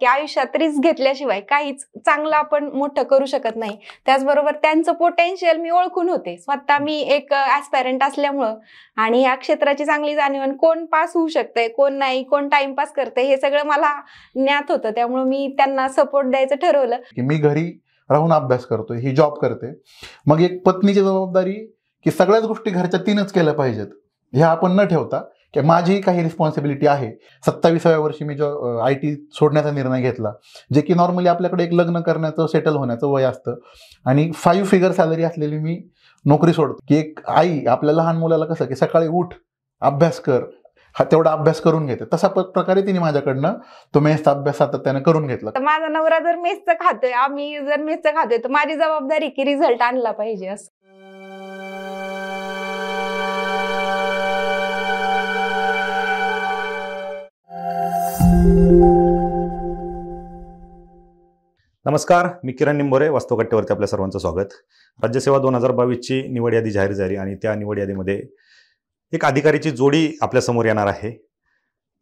की आयुष्यात रिस्क घेतल्याशिवाय काहीच चांगलं आपण मोठं करू शकत नाही. त्याचबरोबर त्यांचं पोटेन्शियल मी ओळखून होते. स्वतः मी एक ऍस्पायरंट असल्यामुळं आणि या क्षेत्राची चांगली जाणीव, कोण पास होऊ शकतंय कोण नाही, कोण टाइमपास करतंय हे सगळं मला ज्ञात होतं. त्यामुळे मी त्यांना सपोर्ट द्यायचं ठरवलं की मी घरी राहून अभ्यास करतोय, ही जॉब करते. मग एक पत्नीची जबाबदारी की सगळ्याच गोष्टी घरच्या तीनच केल्या पाहिजेत ह्या आपण न ठेवता की माझी काही रिस्पॉन्सिबिलिटी आहे. 27व्या वर्षी मी IT सोडण्याचा निर्णय घेतला, जे की नॉर्मली आपल्याकडे एक लग्न करण्याचं सेटल होण्याचं वय असतं आणि 5 फिगर सॅलरी असलेली मी नोकरी सोडतो. की एक आई आपल्या लहान मुलाला कसं की सकाळी उठ अभ्यास कर, हा तेवढा अभ्यास करून घेते, तसा प्रकारे तिने माझ्याकडनं तो मेसचा अभ्यास सातत्याने करून घेतला. माझा नवरा जर मेसचं खातोय, आम्ही जर मेसचं खातोय, तर माझी जबाबदारी की रिझल्ट आणला पाहिजे असं. नमस्कार, मी किरण निंबोरे, वास्तव कट्ट्यावरती आपल्या सर्वांचं स्वागत. राज्यसेवा 2022ची निवड यादी जाहीर झाली आणि त्या निवड यादीमध्ये एक अधिकारीची जोडी आपल्यासमोर येणार आहे.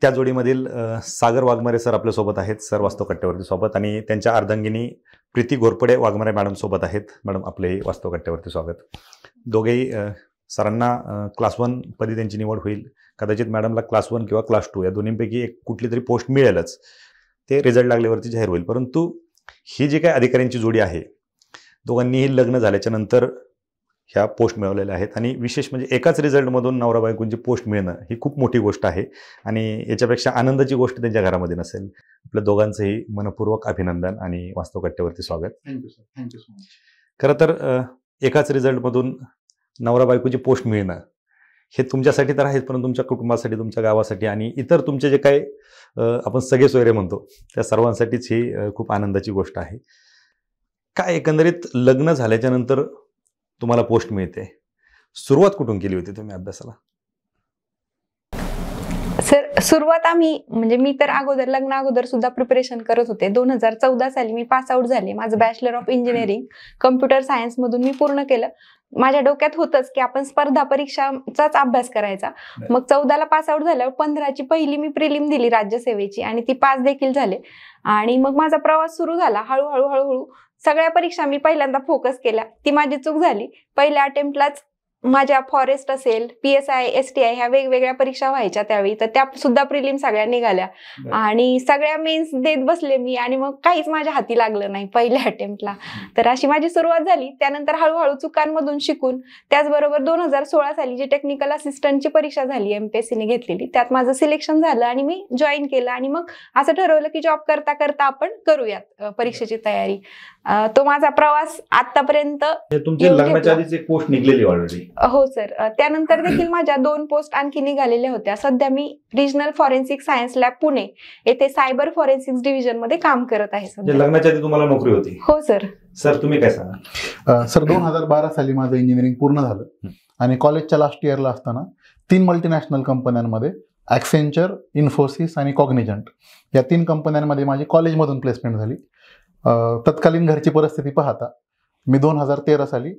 त्या जोडीमधील सागर वाघमारे सर आपल्यासोबत आहेत. सर वास्तव कट्ट्यावरती सोबत, आणि त्यांच्या अर्धांगिनी प्रीती घोरपडे वाघमारे मॅडम सोबत आहेत. मॅडम आपलेही वास्तव कट्ट्यावरती स्वागत. दोघेही सरांना क्लास 1 पदी त्यांची निवड होईल. कदाचित मॅडमला क्लास 1 किंवा क्लास 2 या दोन्हीपैकी एक कुठली तरी पोस्ट मिळेलच, ते रिझल्ट लागल्यावरती जाहीर होईल. परंतु ही जी काही अधिकाऱ्यांची जोडी आहे, दोघांनीही लग्न झाल्याच्या नंतर ह्या पोस्ट मिळवलेल्या आहेत. आणि विशेष म्हणजे एकाच रिझल्टमधून नवरा बायकोंची पोस्ट मिळणं ही खूप मोठी गोष्ट आहे आणि याच्यापेक्षा आनंदाची गोष्ट त्यांच्या घरामध्ये नसेल. आपल्या दोघांचंही मनपूर्वक अभिनंदन आणि वास्तव कट्ट्यावरती स्वागत. Thank you sir. Thank you so much. खरं तर एकाच रिझल्टमधून नवरा बायकोची पोस्ट मिळणं हे तुमच्यासाठी तर आहेच, पण तुमच्या कुटुंबासाठी, तुमच्या गावासाठी आणि इतर तुमचे जे काही आपण सगळे सोयरे म्हणतो त्या सर्वांसाठीच ही खूप आनंदाची गोष्ट आहे. काय एकंदरीत लग्न झाल्याच्या नंतर तुम्हाला पोस्ट मिळते, सुरुवात कुठून केली होती तुम्ही अभ्यासाला? सर सुरुवात म्हणजे मी तर लग्न अगोदर सुद्धा प्रिपरेशन करत होते. 2014 साली मी पास आउट झाले. माझं bachelor of engineering computer science मधून मी पूर्ण केलं. माझ्या डोक्यात होतंच की आपण स्पर्धा परीक्षांचाच अभ्यास करायचा. मग 14ला पास आउट झाल्यावर 15ची पहिली मी प्रिलिम दिली राज्यसेवेची आणि ती पास देखील झाले. आणि मग माझा प्रवास सुरू झाला. हळूहळू सगळ्या परीक्षा मी पहिल्यांदा फोकस केल्या. ती माझी चूक झाली. पहिल्या अटेम्प्टलाच माझ्या फॉरेस्ट असेल, PSI, STI ह्या वेगवेगळ्या परीक्षा व्हायच्या त्यावेळी, तर त्या सुद्धा प्रिलिम सगळ्या निघाल्या आणि सगळ्या मेन्स देत बसले मी आणि मग काहीच माझ्या हाती लागलं नाही पहिल्या अटेम्प्टला. तर अशी माझी सुरुवात झाली. त्यानंतर हळूहळू चुकांमधून शिकून, त्याचबरोबर 2016 साली जी टेक्निकल असिस्टंटची परीक्षा झाली MPSCने घेतलेली, त्यात माझं सिलेक्शन झालं आणि मी जॉईन केलं आणि मग असं ठरवलं की जॉब करता करता आपण करूयात परीक्षेची तयारी. तो माझा प्रवास आतापर्यंत. तुमची लग्नाच्या आधीच एक पोस्ट निघलेली ऑलरेडी? हो सर. त्यानंतर देखील माझ्या 2 पोस्ट आणखी निघालेल्या होत्या. सध्या मी regional forensic science lab Pune येथे सायबर फॉरेन्सिक्स डिव्हिजन मध्ये काम करत आहे. लग्नाच्या आधी तुम्हाला नोकरी होती? हो सर. सर तुम्ही काय सांगा? सर 2012 साली माझं इंजिनिअरिंग पूर्ण झालं आणि कॉलेजच्या लास्ट इयरला असताना 3 मल्टीनॅशनल कंपन्यांमध्ये ॲक्सेंचर, इन्फोसिस आणि कॉग्निजंट या 3 कंपन्यांमध्ये माझी कॉलेजमधून प्लेसमेंट झाली. तत्कालीन घरची परिस्थिती पाहता मी 2013 साली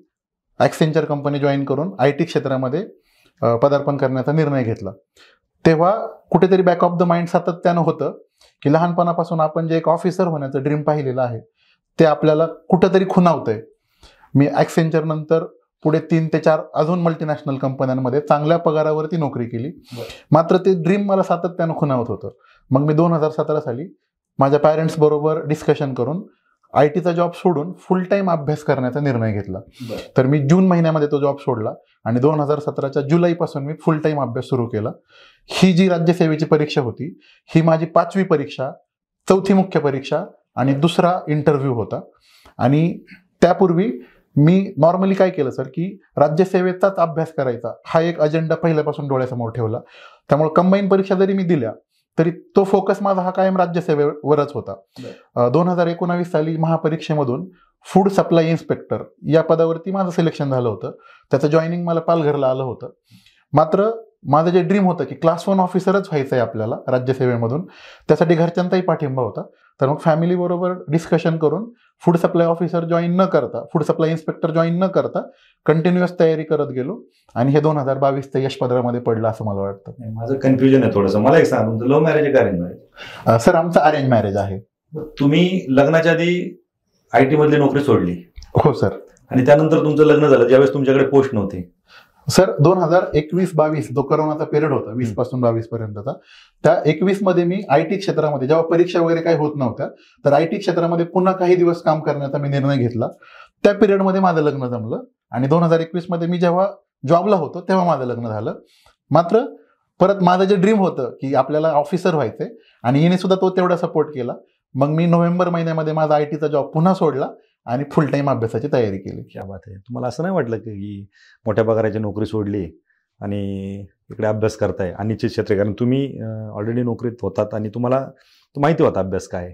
ॲक्सेंचर कंपनी जॉईन करून IT क्षेत्रामध्ये पदार्पण करण्याचा निर्णय घेतला. तेव्हा कुठेतरी बॅक ऑफ द माइंड सातत्यानं होतं की लहानपणापासून आपण जे एक ऑफिसर होण्याचं ड्रीम पाहिलेलं आहे ते आपल्याला कुठंतरी खुणावतंय. मी ॲक्सेंचर नंतर पुढे 3 ते 4 अजून मल्टीनॅशनल कंपन्यांमध्ये चांगल्या पगारावरती नोकरी केली. मात्र ते ड्रीम मला सातत्यानं खुणावत होतं. मग मी 2017 साली माझ्या पॅरेंट्स बरोबर डिस्कशन करून ITचा जॉब सोडून फुल टाइम अभ्यास करण्याचा निर्णय घेतला. तर मी जून महिन्यामध्ये तो जॉब सोडला आणि 2017च्या जुलैपासून मी फुल टाइम अभ्यास सुरू केला. ही जी राज्यसेवेची परीक्षा होती ही माझी 5वी परीक्षा, 4थी मुख्य परीक्षा आणि 2रा इंटरव्ह्यू होता. आणि त्यापूर्वी मी नॉर्मली काय केलं सर की राज्यसेवेचाच अभ्यास करायचा हा एक अजेंडा पहिल्यापासून डोळ्यासमोर ठेवला. त्यामुळे कंबाईन परीक्षा जरी मी दिल्या तरी तो फोकस माझा हा कायम राज्यसेवेवरच होता. 2019 साली महापरीक्षेमधून फूड सप्लाय इन्स्पेक्टर या पदावरती माझं सिलेक्शन झालं होतं. त्याचं जॉईनिंग मला पालघरला आलं होतं. मात्र माझं जे ड्रीम होतं की क्लास 1 ऑफिसरच व्हायचं आहे आपल्याला राज्यसेवेमधून, त्यासाठी घरच्यांचाही पाठिंबा होता. तर मग फॅमिली बरोबर डिस्कशन करून फूड सप्लाय ऑफिसर जॉईन न करता, फूड सप्लाय इन्स्पेक्टर जॉईन न करता कंटिन्युअस तयारी करत गेलो आणि हे 2022चं यश पदरामध्ये पडलं असं मला वाटतं. माझं कन्फ्युजन आहे थोडंसं, मला एक सांग, तुमचं लव्ह मॅरेज आहे का अरेंज मॅरेज? सर आमचं अरेंज मॅरेज आहे. तुम्ही लग्नाच्या आधी IT मधली नोकरी सोडली हो सर. आणि त्यानंतर तुमचं लग्न झालं, ज्यावेळेस तुमच्याकडे पोस्ट नव्हती. सर 2021-22 जो कोरोनाचा पिरियड होता 20 पासून 22 पर्यंतचा, त्या 21 मध्ये मी IT क्षेत्रामध्ये जेव्हा परीक्षा वगैरे काही होत नव्हत्या तर IT क्षेत्रामध्ये पुन्हा काही दिवस काम करण्याचा मी निर्णय घेतला. त्या पिरियडमध्ये माझं लग्न जमलं आणि 2021 मध्ये मी जेव्हा जॉबला होतो तेव्हा माझं लग्न झालं. मात्र परत माझं जे ड्रीम होतं की आपल्याला ऑफिसर व्हायचंय आणि हिने सुद्धा तो तेवढा सपोर्ट केला. मग मी नोव्हेंबर महिन्यामध्ये माझा ITचा जॉब पुन्हा सोडला आणि फुल टाइम अभ्यासाची तयारी केली. क्या बात आहे. तुम्हाला असं नाही वाटलं की मोठ्या पगाराची नोकरी सोडली आणि इकडे अभ्यास करताय, अनिश्चित क्षेत्र, कारण तुम्ही ऑलरेडी नोकरीत होतात आणि तुम्हाला माहिती होता अभ्यास काय?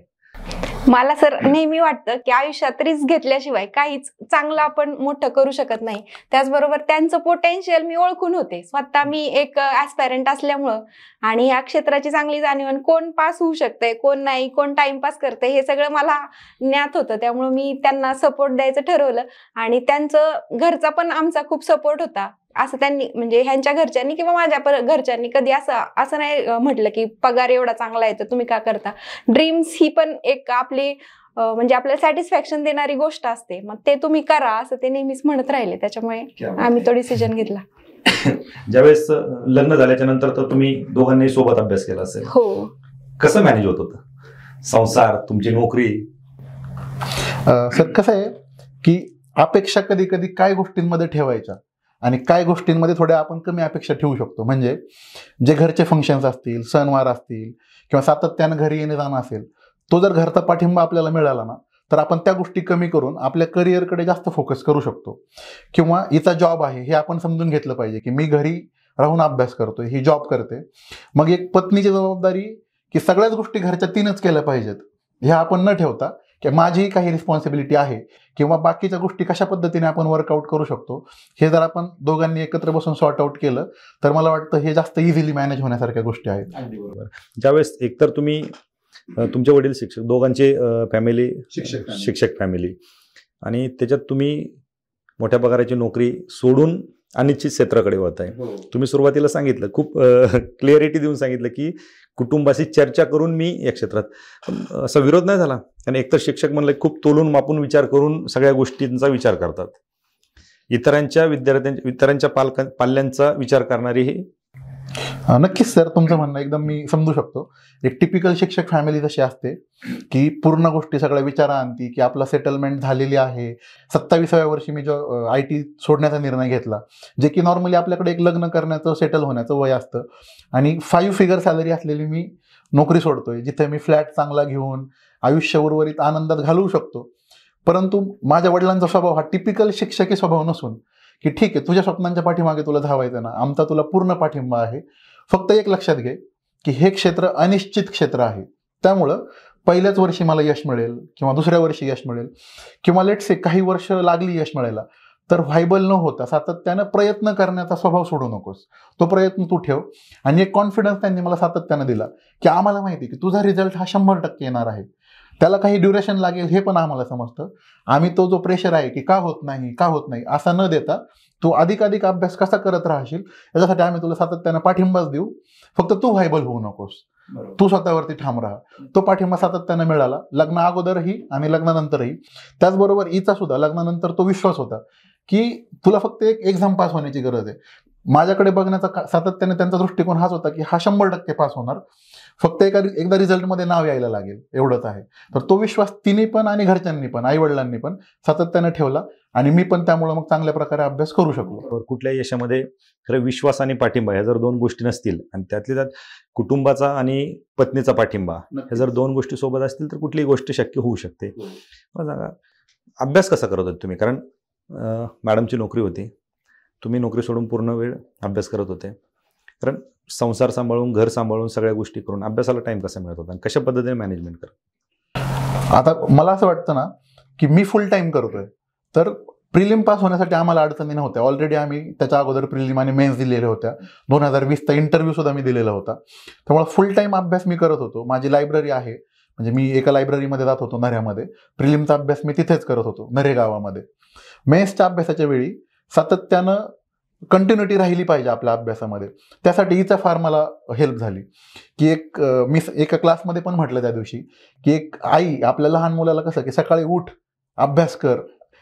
मला सर नेहमी वाटतं की आयुष्यात रिस्क घेतल्याशिवाय काहीच चांगलं आपण मोठं करू शकत नाही. त्याचबरोबर त्यांचं पोटेन्शियल मी ओळखून होते. स्वतः मी एक ऍस्पायरंट असल्यामुळं आणि या क्षेत्राची चांगली जाणीव, कोण पास होऊ शकतंय कोण नाही, कोण टाइमपास करतंय हे सगळं मला ज्ञात होतं. त्यामुळे मी त्यांना सपोर्ट द्यायचं ठरवलं आणि त्यांचं घरचा पण आमचा खूप सपोर्ट होता. असं त्यांनी म्हणजे ह्यांच्या घरच्यांनी किंवा माझ्या घरच्यांनी कधी असं नाही म्हटलं की पगार एवढा चांगला आहे तर तुम्ही का करता. ड्रीम्स ही पण एक आपली म्हणजे आपल्याला सॅटिस्फॅक्शन देणारी गोष्ट असते, मग ते तुम्ही करा असं ते नेहमीच म्हणत राहिले. त्याच्यामुळे आम्ही तो डिसिजन घेतला. ज्यावेळेस लग्न झाल्याच्या नंतर तर तुम्ही दोघांनी सोबत अभ्यास केला असेल. हो. कसं मॅनेज होत होतं संसार, तुमची नोकरी? सर कसं आहे की अपेक्षा कधी कधी काय गोष्टींमध्ये ठेवायच्या आणि काय गोष्टींमध्ये थोड्या आपण कमी अपेक्षा ठेवू शकतो. म्हणजे जे घरचे फंक्शन्स असतील, सणवार असतील किंवा सातत्यानं घरी येणे जाणं असेल, तो जर घरचा पाठिंबा आपल्याला मिळाला ना तर आपण त्या गोष्टी कमी करून आपल्या करिअरकडे जास्त फोकस करू शकतो. किंवा हिचा जॉब आहे हे आपण समजून घेतलं पाहिजे की मी घरी राहून अभ्यास करतोय, ही जॉब करते. मग एक पत्नीची जबाबदारी की सगळ्याच गोष्टी घरच्या तीनच केल्या पाहिजेत हे आपण न ठेवता की माझीही काही रिस्पॉन्सिबिलिटी आहे किंवा बाकीच्या गोष्टी कशा पद्धतीने आपण वर्कआउट करू शकतो हे जर आपण दोघांनी एकत्र बसून सॉर्ट आउट केलं तर मला वाटतं हे जास्त इझिली मॅनेज होण्यासारख्या गोष्टी आहेत. बरोबर. ज्यावेळेस एकतर तुम्ही तुमचे वडील शिक्षक, दोघांची फॅमिली शिक्षक फॅमिली, आणि त्याच्यात तुम्ही मोठ्या पगाराची नोकरी सोडून अनिश्चित क्षेत्राकडे होत आहे. तुम्ही सुरुवातीला सांगितलं, खूप क्लिअरिटी देऊन सांगितलं की कुटुंबाशी चर्चा करून मी या क्षेत्रात, असा विरोध नाही झाला. आणि एकतर शिक्षक म्हणलं खूप तोलून मापून विचार करून सगळ्या गोष्टींचा विचार करतात. इतरांच्या पाल्यांचा विचार करणारी ही. नक्कीच सर, तुमचं म्हणणं एकदम मी समजू शकतो. एक टिपिकल शिक्षक फॅमिली जशी असते की पूर्ण गोष्टी सगळ्या विचारा आणती की आपला सेटलमेंट झालेली आहे. 27व्या वर्षी मी जो IT सोडण्याचा निर्णय घेतला, जे की नॉर्मली आपल्याकडे एक लग्न करण्याचं, सेटल होण्याचं वय असतं, आणि 5 फिगर सॅलरी असलेली मी नोकरी सोडतोय जिथे मी फ्लॅट चांगला घेऊन आयुष्य उर्वरित आनंदात घालवू शकतो. परंतु माझ्या वडिलांचा स्वभाव हा टिपिकल शिक्षकी स्वभाव नसून की ठीक आहे तुझ्या स्वप्नांच्या पाठीमागे तुला धावायचं ना, आमचा तुला पूर्ण पाठिंबा आहे, फक्त एक लक्षात घे की हे क्षेत्र अनिश्चित क्षेत्र आहे. त्यामुळं पहिल्याच वर्षी मला यश मिळेल किंवा दुसऱ्या वर्षी यश मिळेल किंवा लेट्स से काही वर्ष लागली यश मिळायला, तर व्हायबल न होता सातत्यानं प्रयत्न करण्याचा स्वभाव सोडू नकोस. तो प्रयत्न तू ठेव. आणि एक कॉन्फिडन्स त्यांनी मला सातत्यानं दिला की आम्हाला माहिती की तुझा रिझल्ट हा 100% येणार आहे, त्याला काही ड्युरेशन लागेल हे पण आम्हाला समजतं. आम्ही तो जो प्रेशर आहे की का होत नाही असा न देता तू अधिकाधिक अभ्यास कसा करत राहशील याच्यासाठी आम्ही तुला सातत्यानं पाठिंबाच देऊ, फक्त तू व्हायबल होऊ नकोस, तू स्वतःवरती ठाम राहा. तो पाठिंबा सातत्यानं मिळाला, लग्ना अगोदरही आणि लग्नानंतरही. त्याचबरोबर हिचा सुद्धा लग्नानंतर तो विश्वास होता की तुला फक्त एक एक्झाम पास होण्याची गरज आहे. माझ्याकडे बघण्याचा सातत्याने त्यांचा दृष्टिकोन हाच होता की हा 100% पास होणार, फक्त एकदा रिझल्टमध्ये नाव यायला लागेल, एवढंच आहे. तर तो विश्वास तिने पण आणि घरच्यांनी पण, आई वडिलांनी पण सातत्याने ठेवला आणि मी पण त्यामुळे मग चांगल्या प्रकारे अभ्यास करू शकलो. कुठल्याही यशामध्ये खरं विश्वास आणि पाठिंबा ह्या जर 2 गोष्टी नसतील आणि त्यातल्या त्यात कुटुंबाचा आणि पत्नीचा पाठिंबा ह्या जर 2 गोष्टी सोबत असतील तर कुठलीही गोष्ट शक्य होऊ शकते. मला सांगा, अभ्यास कसा करत होते तुम्ही? कारण मॅडमची नोकरी होती, तुम्ही नोकरी सोडून पूर्ण वेळ अभ्यास करत होते. कारण संसार सांभाळून, घर सांभाळून, सगळ्या गोष्टी करून अभ्यासाला टाइम कसा मिळत होता आणि कशा पद्धतीने मॅनेजमेंट करत? आता मला असं वाटतं ना की मी फुल टाइम करतोय, तर प्रिलिम पास होण्यासाठी आम्हाला अडचणी नव्हत्या. ऑलरेडी आम्ही त्याच्या अगोदर प्रिलिम आणि मेन्स दिलेल्या होत्या. 2020चा इंटरव्ह्यू सुद्धा मी दिलेला होता. त्यामुळे फुल टाइम अभ्यास मी करत होतो. माझी लायब्ररी आहे, म्हणजे मी एका लायब्ररीमध्ये जात होतो नऱ्यामध्ये. प्रिलिमचा अभ्यास मी तिथेच करत होतो नरे गावामध्ये. मेन्सच्या अभ्यासाच्या वेळी सातत्यानं कंटिन्युटी राहिली पाहिजे आपल्या अभ्यासामध्ये. त्यासाठी हिचा फार मला हेल्प झाली की मी एका क्लासमध्ये पण म्हटलं त्या दिवशी की एक आई आपल्या लहान मुलाला कसं की सकाळी उठ, अभ्यास कर,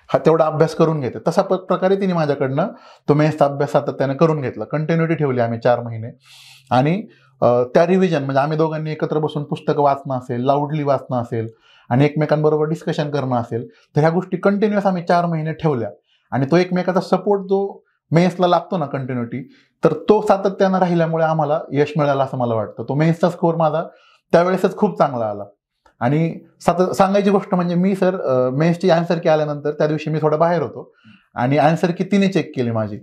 हा तेवढा अभ्यास करून घेते, तसा प्रकारे तिने माझ्याकडनं तो मेन्सचा अभ्यास सातत्याने करून घेतला. कंटिन्युटी ठेवली आम्ही 4 महिने. आणि त्या रिव्हिजन म्हणजे आम्ही दोघांनी एकत्र बसून पुस्तकं वाचणं असेल, लाऊडली वाचणं असेल आणि एकमेकांबरोबर डिस्कशन करणं असेल, तर ह्या गोष्टी कंटिन्युअस आम्ही 4 महिने ठेवल्या. आणि तो एकमेकाचा सपोर्ट जो मेन्सला लागतो ना कंटिन्युटी, तर तो सातत्यानं राहिल्यामुळे आम्हाला यश मिळालं असं मला वाटतं. तो मेन्सचा स्कोअर माझा त्यावेळेसच खूप चांगला आला. आणि सांगायची गोष्ट म्हणजे मी सर मेन्सची आन्सर की आल्यानंतर त्या दिवशी मी थोडा बाहेर होतो आणि आन्सर की तिने चेक केली माझी.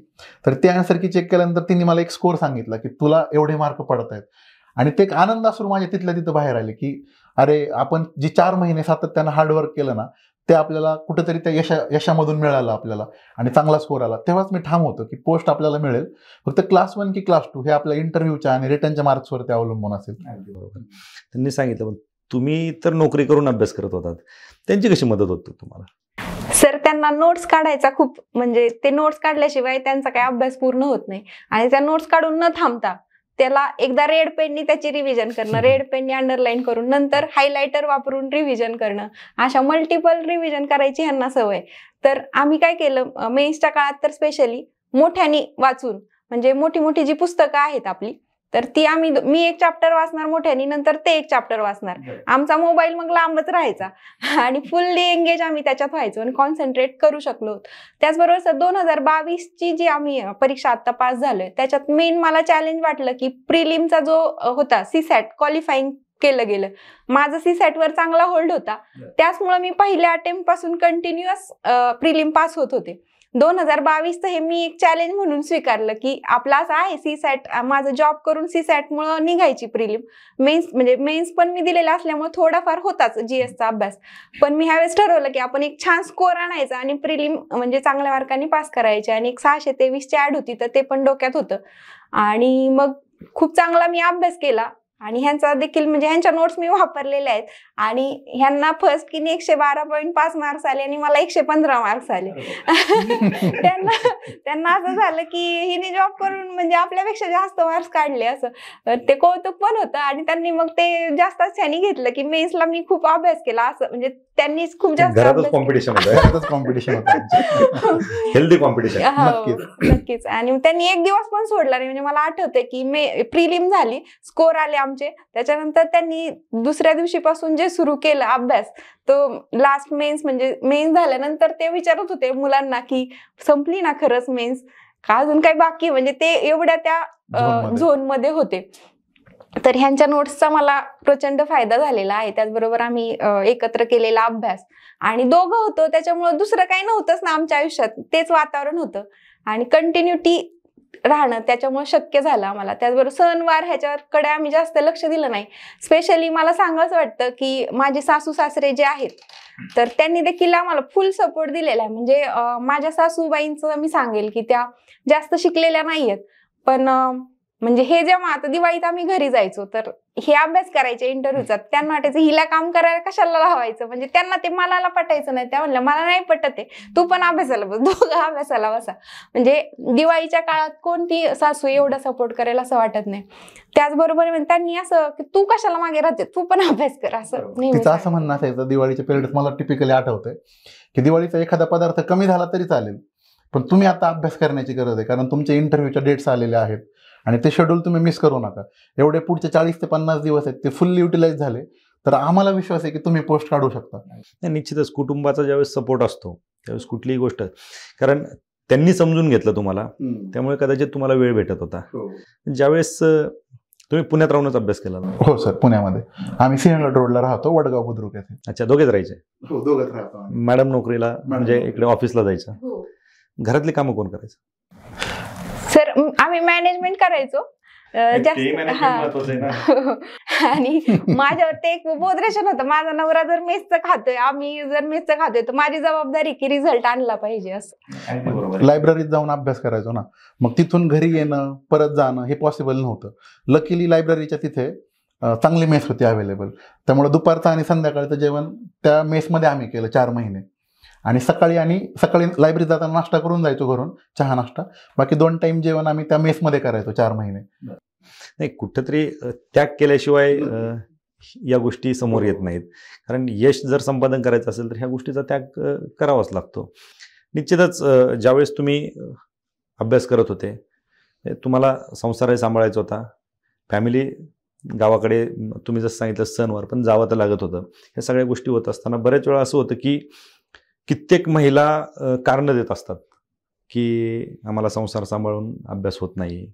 तर ती आन्सर की चेक केल्यानंतर तिने मला एक स्कोअर सांगितला की तुला एवढे मार्क पडत आहेत. आणि ते एक आनंद असून माझ्या तिथल्या तिथं बाहेर आले की अरे आपण जी 4 महिने सातत्यानं हार्डवर्क केलं ना, ते आपल्याला कुठेतरी त्या यशामधून मिळालं आपल्याला आणि चांगला स्कोअर आला. तेव्हाच मी ठाम होतो की पोस्ट आपल्याला मिळेल, फक्त क्लास 1 की क्लास 2 हे आपल्या इंटरव्ह्यूच्या आणि रिटर्नच्या मार्क्सवरती अवलंबून असेल. बरोबर. त्यांनी सांगितलं तुम्ही तर नोकरी करून अभ्यास करत होतात, त्यांची कशी मदत होती तुम्हाला? सर त्यांना नोट्स काढायचा खूप, म्हणजे ते नोट्स काढल्याशिवाय त्यांचा काही अभ्यास पूर्ण होत नाही. आणि त्या नोट्स काढून न थांबता त्याला एकदा रेड पेननी त्याची रिव्हिजन करणं, रेड पेननी अंडरलाईन करून नंतर हायलायटर वापरून रिव्हिजन करणं, अशा मल्टिपल रिव्हिजन करायची ह्यांना सवय. तर आम्ही काय केलं, मेन्सच्या काळात तर स्पेशली मोठ्यानी वाचून, म्हणजे मोठी मोठी जी पुस्तकं आहेत आपली, तर ती मी एक चॅप्टर वाचणार मोठ्यानी, नंतर ते एक चॅप्टर वाचणार. आमचा मोबाईल मग लांबच राहायचा आणि फुल्ली एंगेज आम्ही त्याच्यात व्हायचो आणि कॉन्सन्ट्रेट करू शकलो. त्याचबरोबर सर 2022ची जी आम्ही परीक्षा आता पास झालोय, त्याच्यात मेन मला चॅलेंज वाटलं की प्रिलिमचा जो होता सीसॅट क्वालिफाईंग केलं गेलं. माझं सीसॅट वर चांगला होल्ड होता, त्याचमुळे मी पहिल्या अटेम्प्ट पासून कंटिन्युअस प्रिलिम पास होत होते. 2022 हे मी एक चॅलेंज म्हणून स्वीकारलं की आपला असं आहे सीसॅट, माझं जॉब करून सीसॅटमुळे निघायची प्रिलिम. मेन्स पण मी दिलेला असल्यामुळे थोडाफार होताच जीएसचा अभ्यास, पण मी ह्यावेळेस ठरवलं की आपण एक छान स्कोअर आणायचा आणि प्रिलिम म्हणजे चांगल्या मार्कांनी पास करायचे. आणि एक 623ची ऍड होती, तर ते पण डोक्यात होतं. आणि मग खूप चांगला मी अभ्यास केला आणि ह्यांचा देखील म्हणजे ह्यांच्या नोट्स मी वापरलेल्या आहेत. आणि ह्यांना फर्स्ट की 112.5 मार्क्स आले आणि मला 115 मार्क्स आले. त्यांना असं झालं की हिने जॉब करून म्हणजे आपल्यापेक्षा जास्त मार्क्स काढले, असं ते कौतुक पण होतं. आणि त्यांनी मग ते जास्तच छान घेतलं की मेन्सला मी खूप अभ्यास केला, असं म्हणजे त्यांनी खूप जास्त कॉम्पिटिशन हेल्दी कॉम्पिटिशन. नक्कीच. आणि त्यांनी एक दिवस पण सोडला नाही. म्हणजे मला आठवतंय की प्रिलिम झाली, स्कोर आले आमचे, त्याच्यानंतर त्यांनी दुसऱ्या दिवशीपासून जे सुरू केलं अभ्यास, तो लास्ट मेन्स म्हणजे मेन्स झाल्यानंतर ते विचारत होते मुलांना की संपली ना खरंच मेन्स का अजून काही बाकी, म्हणजे ते एवढ्या त्या झोन मध्ये होते. तर ह्यांच्या नोट्सचा मला प्रचंड फायदा झालेला आहे. त्याचबरोबर आम्ही एकत्र केलेला अभ्यास आणि दोघं होतो, त्याच्यामुळे दुसरं काही नव्हतंच ना आमच्या आयुष्यात, तेच वातावरण होतं आणि कंटिन्युटी राहणं त्याच्यामुळे शक्य झालं आम्हाला. त्याचबरोबर सणवार ह्याच्याकडे आम्ही जास्त लक्ष दिलं नाही. स्पेशली मला सांगायचं वाटतं की माझे सासू सासरे जे आहेत, तर त्यांनी देखील आम्हाला फुल सपोर्ट दिलेला आहे. म्हणजे माझ्या सासूबाईंचं मी सांगेल की त्या जास्त शिकलेल्या नाहीयेत, पण म्हणजे हे जेव्हा आता दिवाळीत आम्ही घरी जायचो तर हे अभ्यास करायचे इंटरव्ह्यूचा, त्यांना वाटायचं हिला काम करायला कशाला लावायचं, म्हणजे त्यांना ते मनाला पटायचं नाही. त्या म्हणल्या मला नाही पटत आहे, तू पण अभ्यासाला बस, दोघं अभ्यासाला बसा. म्हणजे दिवाळीच्या काळात कोणती सासू एवढा सपोर्ट करेल असं वाटत नाही. त्याचबरोबर त्यांनी असं की तू कशाला मागे राहते, तू पण अभ्यास कर, असं तिचं असं म्हणणं असायचं. दिवाळीच्या पिरियड मला टिपिकली आठवतंय की दिवाळीचा एखादा पदार्थ कमी झाला तरी चालेल, पण तुम्ही आता अभ्यास करण्याची गरज आहे, कारण तुमच्या इंटरव्ह्यूच्या डेट्स आलेल्या आहेत आणि ते शेड्यूल तुम्ही मिस करू नका. एवढे पुढचे 40 ते 50 दिवस आहेत ते फुल्ली युटिलाइज झाले तर आम्हाला विश्वास आहे की तुम्ही पोस्ट काढू शकता. निश्चितच कुटुंबाचा ज्यावेळेस सपोर्ट असतो त्यावेळेस कुठलीही गोष्ट, कारण त्यांनी समजून घेतलं तुम्हाला, त्यामुळे कदाचित तुम्हाला वेळ भेटत होता. ज्यावेळेस तुम्ही पुण्यात राहूनच अभ्यास केला? हो सर, पुण्यामध्ये. आम्ही सिंहगड रोडला राहतो, वडगाव बुद्रुक येथे. अच्छा, दोघेच राहायचे? हो, दोघेच राहतो. मॅडम नोकरीला म्हणजे इकडे ऑफिसला जायचं, घरातली कामं कोण करायचं? सर आम्ही मॅनेजमेंट करायचो आणि माझ्यावर ते एक बोधरेशन होतं, माझा नवरा जर मेसचं खातोय, आम्ही जर मेसचं खातोय तर माझी जबाबदारी की रिझल्ट आणला पाहिजे. असं लायब्ररीत जाऊन अभ्यास करायचो ना, मग तिथून घरी येणं परत जाणं हे पॉसिबल नव्हतं. लकीली लायब्ररीच्या तिथे चांगली मेस होती अवेलेबल, त्यामुळे दुपारचं आणि संध्याकाळचं जेवण त्या मेसमध्ये आम्ही केलं 4 महिने. आणि सकाळी लायब्ररीत जाताना नाश्ता करून जायचो घरून, चहा नाश्ता. बाकी 2 टाइम जेवण आम्ही त्या मेसमध्ये करायचो 4 महिने. नाही, कुठंतरी त्याग केल्याशिवाय या गोष्टी समोर येत नाहीत. कारण यश जर संपादन करायचं असेल तर ह्या गोष्टीचा त्याग करावाच लागतो. निश्चितच ज्यावेळेस तुम्ही अभ्यास करत होते, तुम्हाला संसारही सांभाळायचा होता, फॅमिली गावाकडे तुम्ही जसं सांगितलं सणवार पण जावं तर लागत होतं. ह्या सगळ्या गोष्टी होत असताना बऱ्याच वेळा असं होतं की कित्येक महिला कारणं देत असतात की आम्हाला संसार सांभाळून अभ्यास होत नाही,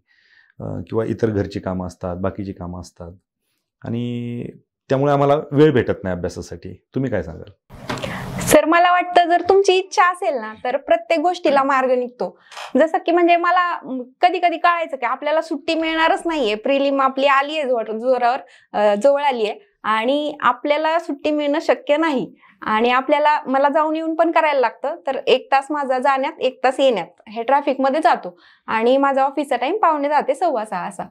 किंवा इतर घरची कामं असतात, बाकीची कामं असतात, आणि त्यामुळे आम्हाला वेळ भेटत नाही अभ्यासासाठी. तुम्ही काय सांगाल? सर, मला वाटतं जर तुमची इच्छा असेल ना तर प्रत्येक गोष्टीला मार्ग निघतो. जसं की म्हणजे मला कधी कधी कळायचं की आपल्याला सुट्टी मिळणारच नाहीये, प्रिलिम आपली आली आहे जोरावर जवळ आली आहे आणि आपल्याला सुट्टी मिळणं शक्य नाही आणि मला जाऊन येऊन पण करायला लागतं. तर 1 तास माझा जाण्यात 1 तास येण्यात हे ट्रॅफिकमध्ये जातो आणि माझा ऑफिसचा टाइम 5:45 ते 6:15 असा.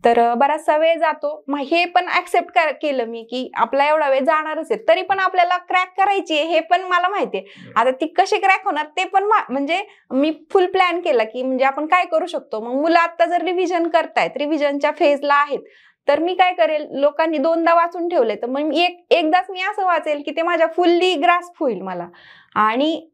तर बराचसा वेळ जातो. मग हे पण ऍक्सेप्ट केलं मी की आपला एवढा वेळ जाणारच आहे, तरी पण आपल्याला क्रॅक करायची आहे हे पण मला माहितीये. आता ती कशी क्रॅक होणार ते पण म्हणजे मी फुल प्लॅन केला की म्हणजे आपण काय करू शकतो. मग मुलं आता जर रिव्हिजन करतायत, रिव्हिजनच्या फेजला आहेत, तर मी काय करेल, लोकांनी 2दा वाचून ठेवले तर मग एकदाच मी असं वाचेल की ते माझ्या फुल्ली ग्रास्प होईल मला. आणि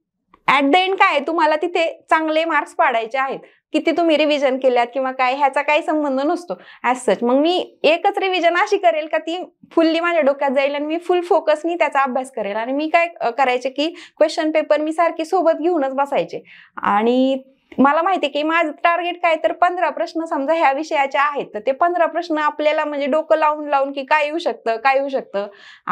ऍट द एंड काय, तुम्हाला तिथे चांगले मार्क्स पाडायचे आहेत. किती तुम्ही रिव्हिजन केल्यात किंवा काय ह्याचा काही संबंध नसतो ऍज सच. मग मी एकच रिव्हिजन अशी करेल का ती फुल्ली माझ्या डोक्यात जाईल आणि मी फुल फोकसनी त्याचा अभ्यास करेल. आणि मी काय करायचे की क्वेश्चन पेपर मी सारखी सोबत घेऊनच बसायचे. आणि मला माहितीये की माझं टार्गेट काय, तर 15 प्रश्न समजा ह्या विषयाचे आहेत तर ते 15 प्रश्न आपल्याला म्हणजे डोकं लावून की काय येऊ शकतं,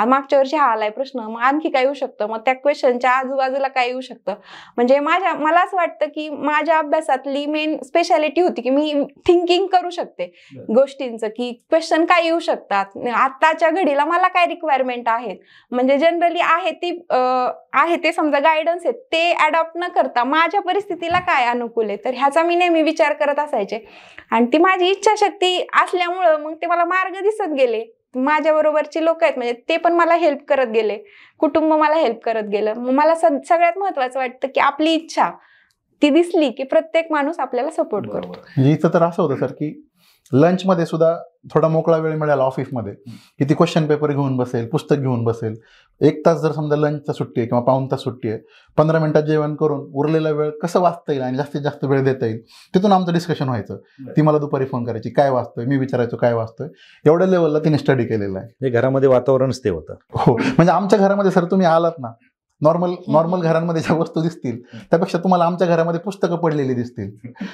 मागच्या वर्षी हा आलाय प्रश्न, मग आणखी काय येऊ शकतं, मग त्या क्वेश्चनच्या आजूबाजूला काय येऊ शकतं. म्हणजे मला असं वाटतं की माझ्या अभ्यासातली मेन स्पेशालिटी होती की मी थिंकिंग करू शकते गोष्टींचं, की क्वेश्चन काय येऊ शकतात, आताच्या घडीला मला काय रिक्वायरमेंट आहेत. म्हणजे जनरली आहे ते समजा गायडन्स आहेत ते अडॉप्ट न करता माझ्या परिस्थितीला काय अनुकूल आहे, तर ह्याचा मी नेहमी विचार करत असायचे. आणि ती माझी इच्छाशक्ती असल्यामुळं मग ते मला मार्ग दिसत गेले. माझ्या बरोबरची लोक आहेत म्हणजे ते पण मला हेल्प करत गेले, कुटुंब मला हेल्प करत गेलं. मग मला सगळ्यात महत्वाचं वाटतं की आपली इच्छा ती दिसली की प्रत्येक माणूस आपल्याला सपोर्ट करतो. म्हणजे इथं तर असं होतं सर की लंचमध्ये सुद्धा थोडा मोकळा वेळ मिळाला ऑफिसमध्ये की ती क्वेश्चन पेपर घेऊन बसेल, पुस्तक घेऊन बसेल. 1 तास जर समजा लंचचा सुट्टी आहे किंवा पाऊण तास सुट्टी आहे, 15 मिनिटात जेवण करून उरलेला वेळ कसं वाचता येईल आणि जास्तीत जास्त वेळ देता येईल तिथून आमचं डिस्कशन व्हायचं. ती मला दुपारी फोन करायची, काय वाचतोय, मी विचारायचो काय वाचतोय. एवढ्या लेवलला तिने स्टडी केलेला आहे. घरामध्ये वातावरणच ते होतं. हो, म्हणजे आमच्या घरामध्ये सर तुम्ही आलात ना, नॉर्मल घरांमध्ये ज्या वस्तू दिसतील त्यापेक्षा तुम्हाला आमच्या घरामध्ये पुस्तकं पडलेली दिसतील.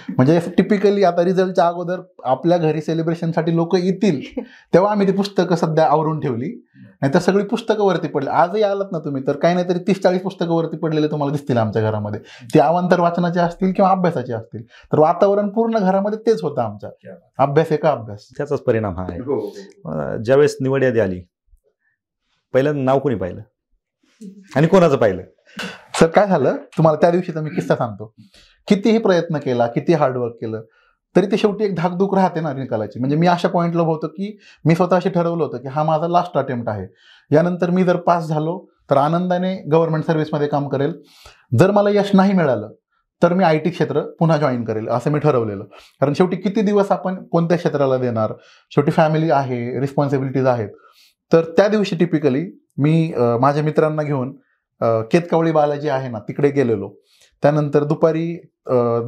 म्हणजे टिपिकली आता रिझल्टच्या अगोदर आपल्या घरी सेलिब्रेशनसाठी लोक येतील तेव्हा आम्ही ती पुस्तकं सध्या आवरून ठेवली, नाहीतर सगळी पुस्तकं वरती पडली. आजही आलात ना तुम्ही तर काही नाहीतरी 30-40 पुस्तकं वरती पडलेले तुम्हाला दिसतील आमच्या घरामध्ये. ती अवांतर वाचनाची असतील किंवा अभ्यासाची असतील. तर वातावरण पूर्ण घरामध्ये तेच होतं आमच्या, अभ्यास एका अभ्यास. त्याचाच परिणाम हा आहे. ज्यावेळेस निवड यादी आली, पहिलं नाव कोणी पाहिलं आणि कोणाचं पाहिलं? सर काय झालं, तुम्हाला त्या दिवशीचा मी किस्सा सांगतो. कितीही प्रयत्न केला, किती हार्डवर्क केलं तरी ते शेवटी एक धाकधूक राहते ना निकालाची. म्हणजे मी अशा पॉईंटला होतो की मी स्वतःशी ठरवलं होतं की हा माझा लास्ट अटेम्प्ट आहे. यानंतर मी जर पास झालो तर आनंदाने गव्हर्नमेंट सर्व्हिसमध्ये काम करेल. जर मला यश नाही मिळालं तर मी IT क्षेत्र पुन्हा जॉईन करेल असं मी ठरवलेलं. कारण शेवटी किती दिवस आपण कोणत्या क्षेत्राला देणार, शेवटी फॅमिली आहे, रिस्पॉन्सिबिलिटीज आहेत. तर त्या दिवशी टिपिकली मी माझ्या मित्रांना घेऊन केतकावळी बालाजी आहे ना तिकडे गेलेलो. त्यानंतर दुपारी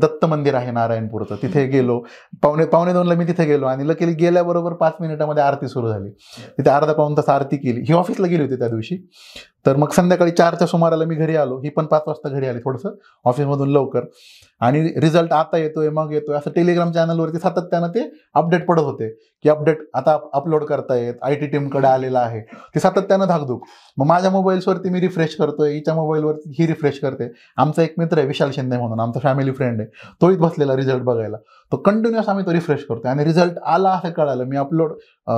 दत्त मंदिर आहे नारायणपूरचं, तिथे गेलो. पावणे 2ला मी तिथे गेलो आणि लकीली गेल्याबरोबर 5 मिनिटामध्ये आरती सुरू झाली. तिथे अर्धा पाऊण तास आरती केली. ही ऑफिसला गेली होती त्या दिवशी. तर मग संध्याकाळी 4च्या सुमाराला मी घरी आलो. ही पण 5 वाजता घरी आली थोडंसं ऑफिसमधून लवकर. आणि रिझल्ट आता येतोय मग येतोय असं टेलिग्राम चॅनलवरती सातत्यानं ते अपडेट पडत होते की अपडेट आता अपलोड करतायत, IT टीमकडे आलेला आहे. ते सातत्यानं धाकधूक. मग माझ्या मोबाईल्सवरती मी रिफ्रेश करतोय, हिच्या मोबाईलवरती ही रिफ्रेश करते. आमचा एक मित्र आहे विशाल शिंदे म्हणून, आमचा फॅमिली फ्रेंड आहे, तोही बसलेला रिझल्ट बघायला. तो कंटिन्युअस आम्ही तो रिफ्रेश करतोय आणि रिझल्ट आला असं कळालं. मी अपलोड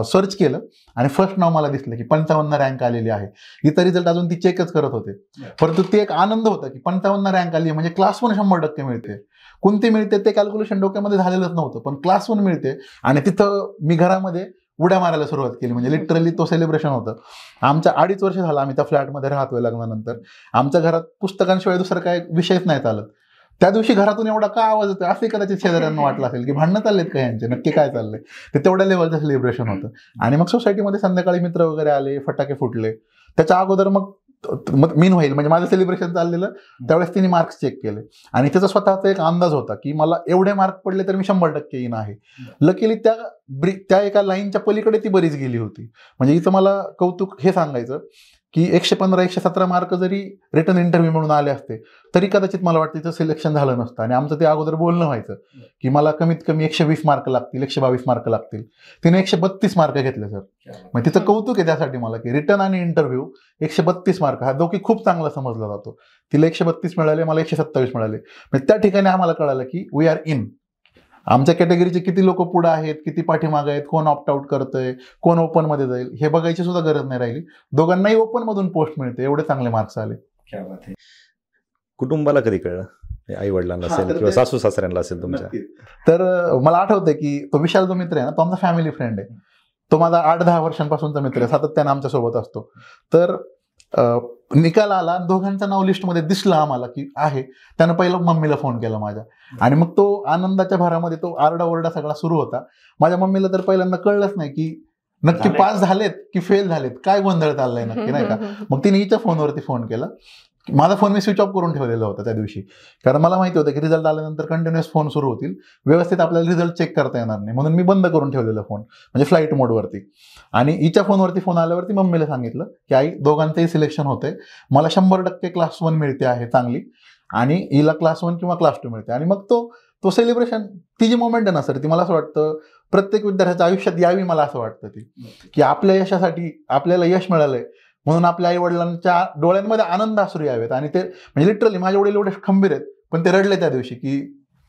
सर्च केलं आणि फर्स्ट नाव मला दिसलं की 55 रँक आलेली आहे. इतर रिझल्ट अजून ती चेकच करत होते. परंतु ते एक आनंद होता की 55 रँक आली म्हणजे क्लास 1 100% मिळते. कोणती मिळते ते कॅल्क्युलेशन डोक्यामध्ये झालेलंच नव्हतं, पण क्लास 1 मिळते. आणि तिथं मी घरामध्ये उड्या मारायला सुरुवात केली. म्हणजे लिटरली तो सेलिब्रेशन होतं. आमच्या 2.5 वर्ष झालं आम्ही त्या फ्लॅटमध्ये राहतोय लग्नानंतर. आमच्या घरात पुस्तकांशिवाय दुसरं काय विषयच नाही चालत. त्या दिवशी घरातून एवढा का आवाज होतो असे कदाचित शेजाऱ्यांना वाटलं असेल की भांडणं चाललेत का यांचे, नक्की काय चाललंय. ते तेवढ्या लेवलचं सेलिब्रेशन होतं. आणि मग सोसायटीमध्ये संध्याकाळी मित्र वगैरे आले, फटाके फुटले. त्याच्या अगोदर मग मीन होईल म्हणजे माझं सेलिब्रेशन चाललेलं त्यावेळेस तिने मार्क्स चेक केले आणि त्याचा स्वतःचा एक अंदाज होता की मला एवढे मार्क पडले तर मी 100% येईन आहे. लकीली त्या एका लाईनच्या पलीकडे ती बरीच गेली होती. म्हणजे इथं मला कौतुक हे सांगायचं की 115-117 मार्क जरी रिटर्न इंटरव्ह्यू म्हणून आले असते तरी कदाचित मला वाटतं तिचं सिलेक्शन झालं नसतं. आणि आमचं ते अगोदर बोलणं व्हायचं की मला कमीत कमी 120 मार्क लागतील, 122 मार्क लागतील. तिने 132 मार्क घेतले सर. मग तिचं कौतुक आहे त्यासाठी मला की रिटर्न आणि इंटरव्ह्यू 132 मार्क हा दोघी खूप चांगला समजला जातो. तिला 132 मिळाले, मला 127 मिळाले. म्हणजे त्या ठिकाणी आम्हाला कळालं की वी आर इन. आमच्या कॅटेगरीचे किती लोक पुढे आहेत, किती पाठीमागे आहेत, कोण ऑप्ट आउट करतंय, कोण ओपन मध्ये जाईल हे बघायची सुद्धा गरज नाही राहिली. दोघांनाही ओपन मधून पोस्ट मिळते, एवढे चांगले मार्क्स आले. क्या बात आहे. कुटुंबाला कधी कळलं, आई वडिलांना असेल किंवा सासू सासऱ्यांना असेल तुमच्या? तर मला आठवतंय की तो विशाल जो मित्र आहे ना तो आमचा फॅमिली फ्रेंड आहे. तो माझा 8-10 वर्षांपासूनचा मित्र आहे, सातत्याने आमच्या सोबत असतो. तर निकाल आला, दोघांचं नाव लिस्टमध्ये दिसलं आम्हाला की आहे. त्यानं पहिलं मम्मीला फोन केला माझ्या आणि मग तो आनंदाच्या भरामध्ये तो आरडाओरडा सगळा सुरू होता. माझ्या मम्मीला तर पहिल्यांदा कळलंच नाही की नक्की पास झालेत की फेल झालेत, काय गोंधळ चाललाय नक्की, नाही का. मग तिने हिच्या फोनवरती फोन केला. माझा फोन मी स्विच ऑफ करून ठेवलेला होता त्या दिवशी, कारण मला माहिती होतं की रिझल्ट आल्यानंतर कंटिन्युअस फोन सुरू होतील, व्यवस्थित आपल्याला रिझल्ट चेक करता येणार नाही, म्हणून मी बंद करून ठेवलेला फोन म्हणजे फ्लाईट मोडवरती. आणि हिच्या फोनवरती फोन आल्यावरती मम्मीला सांगितलं की आई दोघांचंही सिलेक्शन होतंय, मला 100% क्लास 1 मिळते आहे चांगली आणि हिला क्लास 1 किंवा क्लास 2 मिळते. आणि मग तो सेलिब्रेशन, ती जी मोमेंट आहे ना सर, ती मला असं वाटतं प्रत्येक विद्यार्थ्याच्या आयुष्यात यावी. मला असं वाटतं ती की आपल्या यशासाठी आपल्याला यश मिळालंय म्हणून आपल्या आई वडिलांच्या डोळ्यांमध्ये आनंद अश्रू यावेत. आणि ते म्हणजे लिटरली माझे वडील एवढे खंबीर आहेत पण ते रडले त्या दिवशी की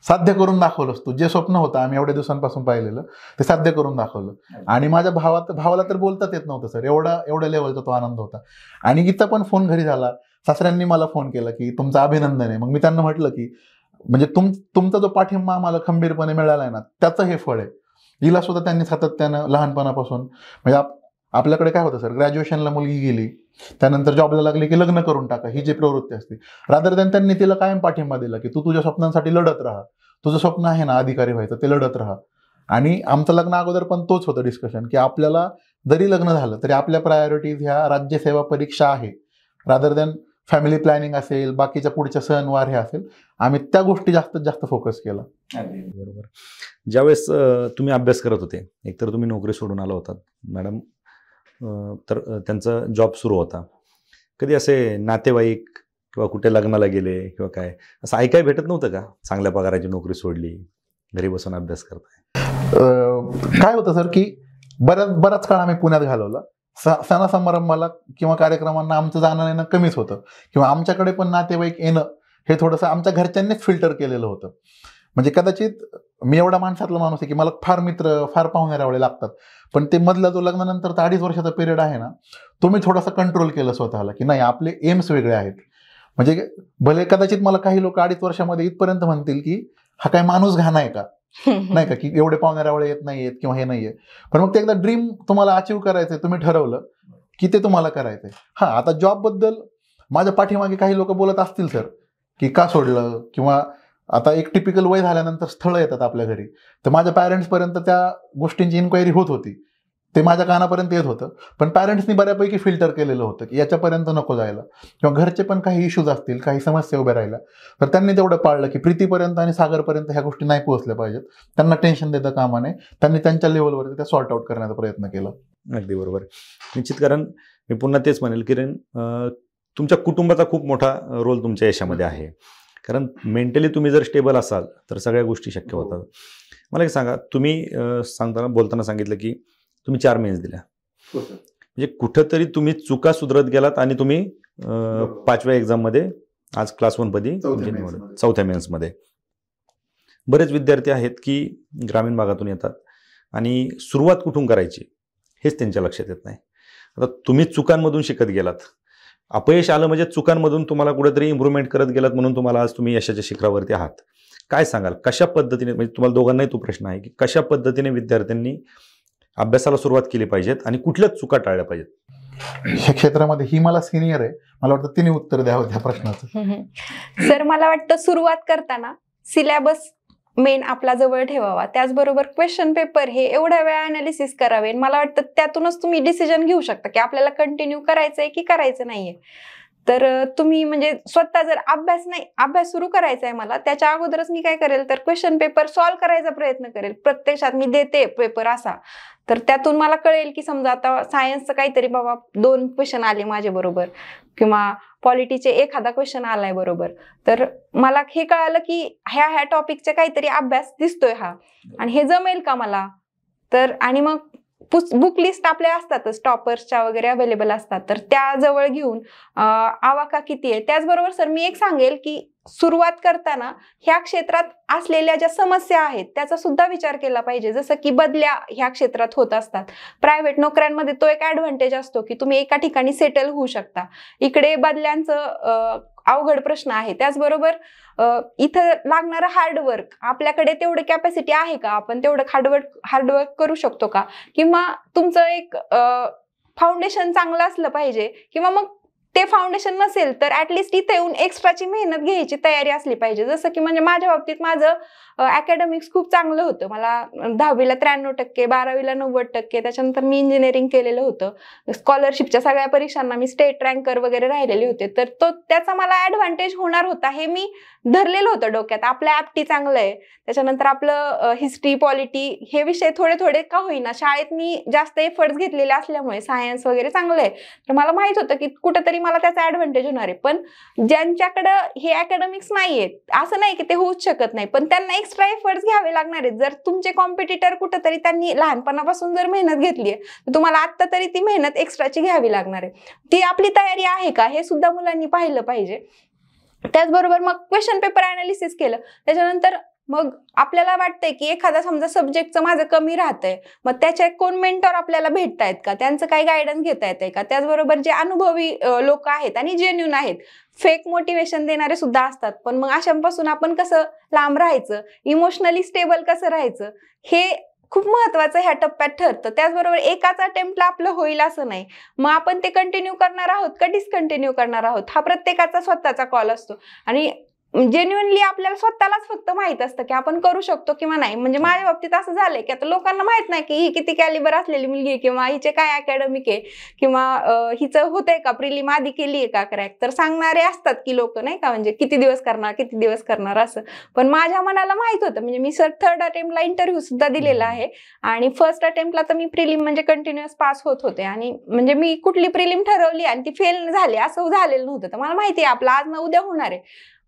साध्य करून दाखवलंस तू, जे स्वप्न होतं आम्ही एवढ्या दिवसांपासून पाहिलेलं ते साध्य करून दाखवलं. आणि माझ्या भावाला तर बोलताच येत नव्हतं सर, एवढ्या लेवलचा तो आनंद होता. आणि इथं पण फोन घरी झाला, सासऱ्यांनी मला फोन केला की तुमचं अभिनंदन आहे. मग मी त्यांना म्हटलं की म्हणजे तुमचा जो पाठिंबा आम्हाला खंबीरपणे मिळाला आहे ना त्याचं हे फळ आहे. हिला सुद्धा त्यांनी सातत्यानं लहानपणापासून म्हणजे आपल्याकडे काय होतं सर, ग्रॅज्युएशनला मुलगी गेली त्यानंतर जॉबला लागली की लग्न करून टाका, ही जी प्रवृत्ती असते, रादर दॅन त्यांनी तिला कायम पाठिंबा दिला की तू तुझ्या स्वप्नांसाठी लढत राहा, तुझं स्वप्न आहे ना अधिकारी व्हायचं ते लढत राहा. आणि आमचं लग्न अगोदर पण तोच होतं डिस्कशन की आपल्याला जरी लग्न झालं तरी आपल्या प्रायोरिटीज ह्या राज्यसेवा परीक्षा आहे, रादर दॅन फॅमिली प्लॅनिंग असेल, बाकीच्या पुढच्या सणवार हे असेल, आम्ही त्या गोष्टी जास्तीत जास्त फोकस केला. बरोबर. ज्यावेळेस तुम्ही अभ्यास करत होते, एकतर तुम्ही नोकरी सोडून आला होता मॅडम, तर त्यांचा जॉब सुरू होता, कधी असे नातेवाईक किंवा कुठे लग्नाला गेले किंवा काय असं ऐकाय भेटत नव्हतं का, चांगल्या पगाराची नोकरी सोडली घरी बसून अभ्यास करताय? काय होतं सर की बराच काळ आम्ही पुण्यात घालवला, सणासमारंभाला किंवा कार्यक्रमांना आमचं जाणं येणं कमीच होतं, किंवा आमच्याकडे पण नातेवाईक येणं हे थोडंसं आमच्या घरच्यांनीच फिल्टर केलेलं होतं. म्हणजे कदाचित मी एवढा माणसातला माणूस आहे की मला फार मित्र, फार पाहुणे लागतात, पण ते मधला जो लग्नानंतर 2.5 वर्षाचा पिरियड आहे ना तो मी थोडासा कंट्रोल केलं स्वतःला की नाही, आपले एम्स वेगळे आहेत. म्हणजे भले कदाचित मला काही लोक 2.5 वर्षामध्ये इथपर्यंत म्हणतील की हा काय माणूस घाण आहे का, नाही का, की एवढे पाहुणे येत नाहीयेत किंवा हे नाहीये, पण मग ते एकदा ड्रीम तुम्हाला अचीव्ह करायचंय, तुम्ही ठरवलं की ते तुम्हाला करायचंय. हा, आता जॉब बद्दल माझ्या पाठीमागे काही लोक बोलत असतील सर की का सोडलं, किंवा आता एक टिपिकल वय झाल्यानंतर स्थळं येतात आपल्या घरी, तर माझ्या पॅरेंट्सपर्यंत त्या गोष्टींची इन्क्वायरी होत होती, ते माझ्या कानापर्यंत येत होतं, पण पॅरेंट्सनी बऱ्यापैकी फिल्टर केलेलं होतं की याच्यापर्यंत नको जायला, किंवा घरचे पण काही इश्यूज असतील, काही समस्या उभ्या राहिल्या तर त्यांनी तेवढं पाळलं की प्रीतीपर्यंत आणि सागरपर्यंत ह्या गोष्टी नाही पोहोचल्या पाहिजेत, त्यांना टेन्शन देता कामा नये, त्यांनी त्यांच्या लेवलवरती त्या सॉर्ट आउट करण्याचा प्रयत्न केला. अगदी बरोबर, निश्चित. कारण मी पुन्हा तेच म्हणेल की तुमच्या कुटुंबाचा खूप मोठा रोल तुमच्या यशामध्ये आहे, कारण मेंटली तुम्ही जर स्टेबल असाल तर सगळ्या गोष्टी शक्य होतात. मला एक सांगा, तुम्ही बोलताना सांगितलं की तुम्ही 4 मेन्स दिल्या, म्हणजे कुठंतरी तुम्ही चुका सुधारत गेलात आणि तुम्ही 5व्या एक्झाममध्ये आज क्लास 1 पदी निवडलं, 4थ्या मेन्समध्ये. बरेच विद्यार्थी आहेत की ग्रामीण भागातून येतात आणि सुरुवात कुठून करायची हेच त्यांच्या लक्षात येत नाही. आता तुम्ही चुकांमधून शिकत गेलात, अपयश आलं म्हणजे चुकांमधून तुम्हाला कुठेतरी इम्प्रूव्हमेंट करत गेलात, म्हणून तुम्हाला आज तुम्ही यशाच्या शिखरावरती आहात. काय सांगाल, कशा पद्धतीने, म्हणजे तुम्हाला दोघांनाही तो प्रश्न आहे की कशा पद्धतीने विद्यार्थ्यांनी अभ्यासाला सुरुवात केली पाहिजेत आणि कुठल्या चुका टाळल्या पाहिजेत? ह्या क्षेत्रामध्ये ही मला सिनियर आहे, मला वाटतं तिने उत्तर द्यावं त्या प्रश्नाचं. सर मला वाटतं सुरुवात करताना सिलेबस मेन आपला जवळ ठेवावा, त्याचबरोबर क्वेश्चन पेपर हे एवढ्या वेळा अनालिसिस करावे. मला वाटतं त्यातूनच तुम्ही डिसिजन घेऊ शकता की आपल्याला कंटिन्यू करायचंय की करायचं नाहीये. तर तुम्ही म्हणजे स्वतः जर अभ्यास सुरू करायचा आहे मला, त्याच्या अगोदरच मी काय करेल तर क्वेश्चन पेपर सॉल्व्ह करायचा प्रयत्न करेल. प्रत्यक्षात मी देते पेपर असा, तर त्यातून मला कळेल की समजा आता सायन्सचं काहीतरी बाबा 2 क्वेश्चन आले माझे बरोबर, किंवा पॉलिटीचे एखादा क्वेश्चन आलाय बरोबर, तर मला हे कळालं की ह्या टॉपिकचा काहीतरी अभ्यास दिसतोय हा, आणि हे जमेल का मला. तर आणि मग बुक लिस्ट आपल्या असतातच, टॉपर्सच्या वगैरे अवेलेबल असतात, तर त्या जवळ घेऊन आवाका किती आहे. त्याचबरोबर सर मी एक सांगेल की सुरुवात करताना ह्या क्षेत्रात असलेल्या ज्या समस्या आहेत त्याचा सुद्धा विचार केला पाहिजे. जसं की बदल्या ह्या क्षेत्रात होत असतात. प्रायव्हेट नोकऱ्यांमध्ये तो एक ऍडव्हान्टेज असतो की तुम्ही एका ठिकाणी सेटल होऊ शकता. इकडे बदल्यांचं अवघड प्रश्न आहे. त्याचबरोबर इथं लागणारं हार्डवर्क, आपल्याकडे तेवढं कॅपॅसिटी आहे का, आपण तेवढं हार्डवर्क करू शकतो का, किंवा तुमचं एक फाउंडेशन चांगलं असलं पाहिजे, किंवा मग ते फाउंडेशन नसेल तर ऍटलिस्ट इथे येऊन एक्स्ट्राची मेहनत घ्यायची तयारी असली पाहिजे. जसं की म्हणजे माझ्या बाबतीत माझं अकॅडमिक्स खूप चांगलं होतं. मला 10वीला 93%, 12वीला 90%, त्याच्यानंतर मी इंजिनिअरिंग केलेलं होतं. स्कॉलरशिपच्या सगळ्या परीक्षांना मी स्टेट रँकर वगैरे राहिलेले होते. तर त्याचा मला ऍडव्हान्टेज होणार होता हे मी धरलेलं होतं डोक्यात. आपलं ऍप्टी चांगलं आहे, त्याच्यानंतर आपलं हिस्ट्री, पॉलिटी हे विषय थोडे थोडे का होईना शाळेत मी जास्त एफर्ट्स घेतलेले असल्यामुळे सायन्स वगैरे चांगलं आहे, तर मला माहित होतं की कुठेतरी मला त्याचा ऍडव्हान्टेज होणार आहे. पण ज्यांच्याकडं हे अकॅडमिक्स नाहीये, असं नाही की ते होऊच शकत नाही, पण त्यांना एक्स्ट्रा एफर्ट्स घ्यावे लागणार आहेत. जर तुमचे कॉम्पिटिटर कुठेतरी त्यांनी लहानपणापासून जर मेहनत घेतली आहे, तर तुम्हाला आता तरी ती मेहनत एक्स्ट्राची घ्यावी लागणार आहे. ती आपली तयारी आहे का हे सुद्धा मुलांनी पाहिलं पाहिजे. त्याचबरोबर मग क्वेश्चन पेपर अनालिसिस केलं, त्याच्यानंतर मग आपल्याला वाटतंय की एखादा समजा सब्जेक्टचं माझं कमी राहतंय, मग त्याचे कोण मेंटॉर आपल्याला भेटतायत का, त्यांचं काही गायडन्स घेता येतंय का. त्याचबरोबर जे अनुभवी लोक आहेत आणि जेन्युइन आहेत, फेक मोटिवेशन देणारे सुद्धा असतात, पण मग अशांपासून आपण कसं लांब राहायचं, इमोशनली स्टेबल कसं राहायचं, हे खूप महत्वाचं ह्या टप्प्यात ठरतं. त्याचबरोबर एकाच अटेम्प्टला आपलं होईल असं नाही, मग आपण ते कंटिन्यू करणार आहोत का डिस्कंटिन्यू करणार आहोत हा प्रत्येकाचा स्वतःचा कॉल असतो. आणि जेन्युइनली आपल्याला स्वतःलाच फक्त माहित असतं की आपण करू शकतो किंवा नाही. म्हणजे माझ्या बाबतीत असं झालंय की आता लोकांना माहित नाही की ही किती कॅलिबर असलेली मुलगी, किंवा हिचे काय अकॅडमिक आहे, किंवा हिचं होतंय का, प्रिलिम आधी केली आहे का क्रॅक. तर सांगणारे असतात की लोक नाही का, म्हणजे किती दिवस करणार असं. पण माझ्या मनाला माहित होतं, म्हणजे मी सर 3rd अटेम्प्टला इंटरव्ह्यू सुद्धा दिलेला आहे, आणि 1st अटेम्प्टला तर मी प्रिलिम म्हणजे कंटिन्युअस पास होत होते. आणि म्हणजे मी कुठली प्रिलिम ठरवली आणि ती फेल झाली असं झालेलं नव्हतं. तर मला माहिती आहे आपलं आज ना उद्या होणार आहे.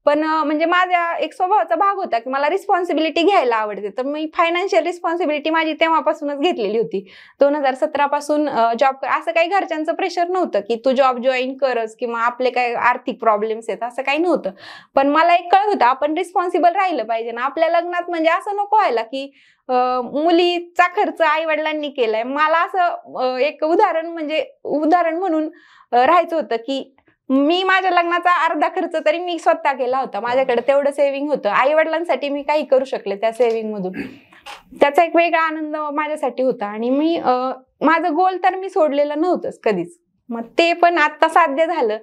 पण म्हणजे माझ्या एक स्वभावाचा भाग होता की मला रिस्पॉन्सिबिलिटी घ्यायला आवडते. तर मी फायनान्शियल रिस्पॉन्सिबिलिटी माझी तेव्हापासूनच घेतलेली होती. 2017 पासून जॉब कर, असं काही घरच्यांचं प्रेशर नव्हतं की तू जॉब जॉईन करच, किंवा आपले काही आर्थिक प्रॉब्लेम्स आहेत असं काही नव्हतं. पण मला एक कळत होतं आपण रिस्पॉन्सिबल राहिलं पाहिजे ना आपल्या लग्नात. म्हणजे असं नको व्हायला की मुलीचा खर्च आई वडिलांनी केलाय. मला असं एक उदाहरण म्हणून राहायचं होतं की मी माझ्या लग्नाचा अर्धा खर्च तरी मी स्वतः केला होता. माझ्याकडे तेवढं सेव्हिंग होतं. आई वडिलांसाठी मी काही करू शकले त्या सेव्हिंग मधून. त्याचा एक वेगळा आनंद माझ्यासाठी होता. आणि मी माझं गोल तर मी सोडलेलं नव्हतंच कधीच. मग ते पण आता साध्य झालं.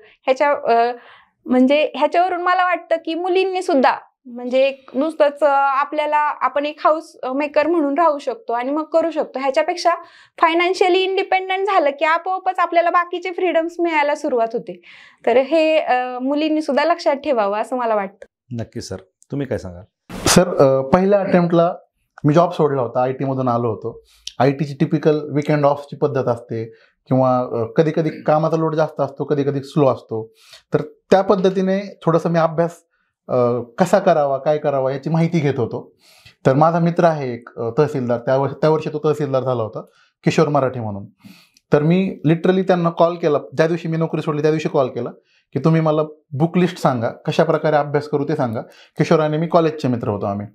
ह्याच्यावरून मला वाटतं की मुलींनी सुद्धा म्हणजे नुसतंच आपण एक हाऊस मेकर म्हणून राहू शकतो आणि मग करू शकतो. ह्याच्यापेक्षा फायनान्शियली इंडिपेंडंट झालं की आपोआपच आपल्याला बाकीचे फ्रीडम्स मिळायला सुरुवात होते. तर हे मुलींनी सुद्धा लक्षात ठेवावं असं मला वाटतं. नक्की सर, तुम्ही काय सांगाल? सर, पहिल्या अटेम्प्टला मी जॉब सोडला होता, IT मधून आलो होतो. ITची टिपिकल विकेंड ऑफची पद्धत असते, किंवा कधी कधी कामाचा लोड जास्त असतो, कधी कधी स्लो असतो. तर त्या पद्धतीने थोडंसं मी अभ्यास कसा करावा, काय करावा याची माहिती घेत होतो. तर माझा मित्र आहे एक तहसीलदार, त्या वर्षी तो तहसीलदार झाला होता, किशोर मराठे म्हणून. तर मी लिटरली त्यांना कॉल केला, ज्या दिवशी मी नोकरी सोडली त्या दिवशी कॉल केला की तुम्ही मला बुक लिस्ट सांगा, कशा प्रकारे अभ्यास करू ते सांगा. किशोर आणि मी कॉलेजचे मित्र होतो आम्ही.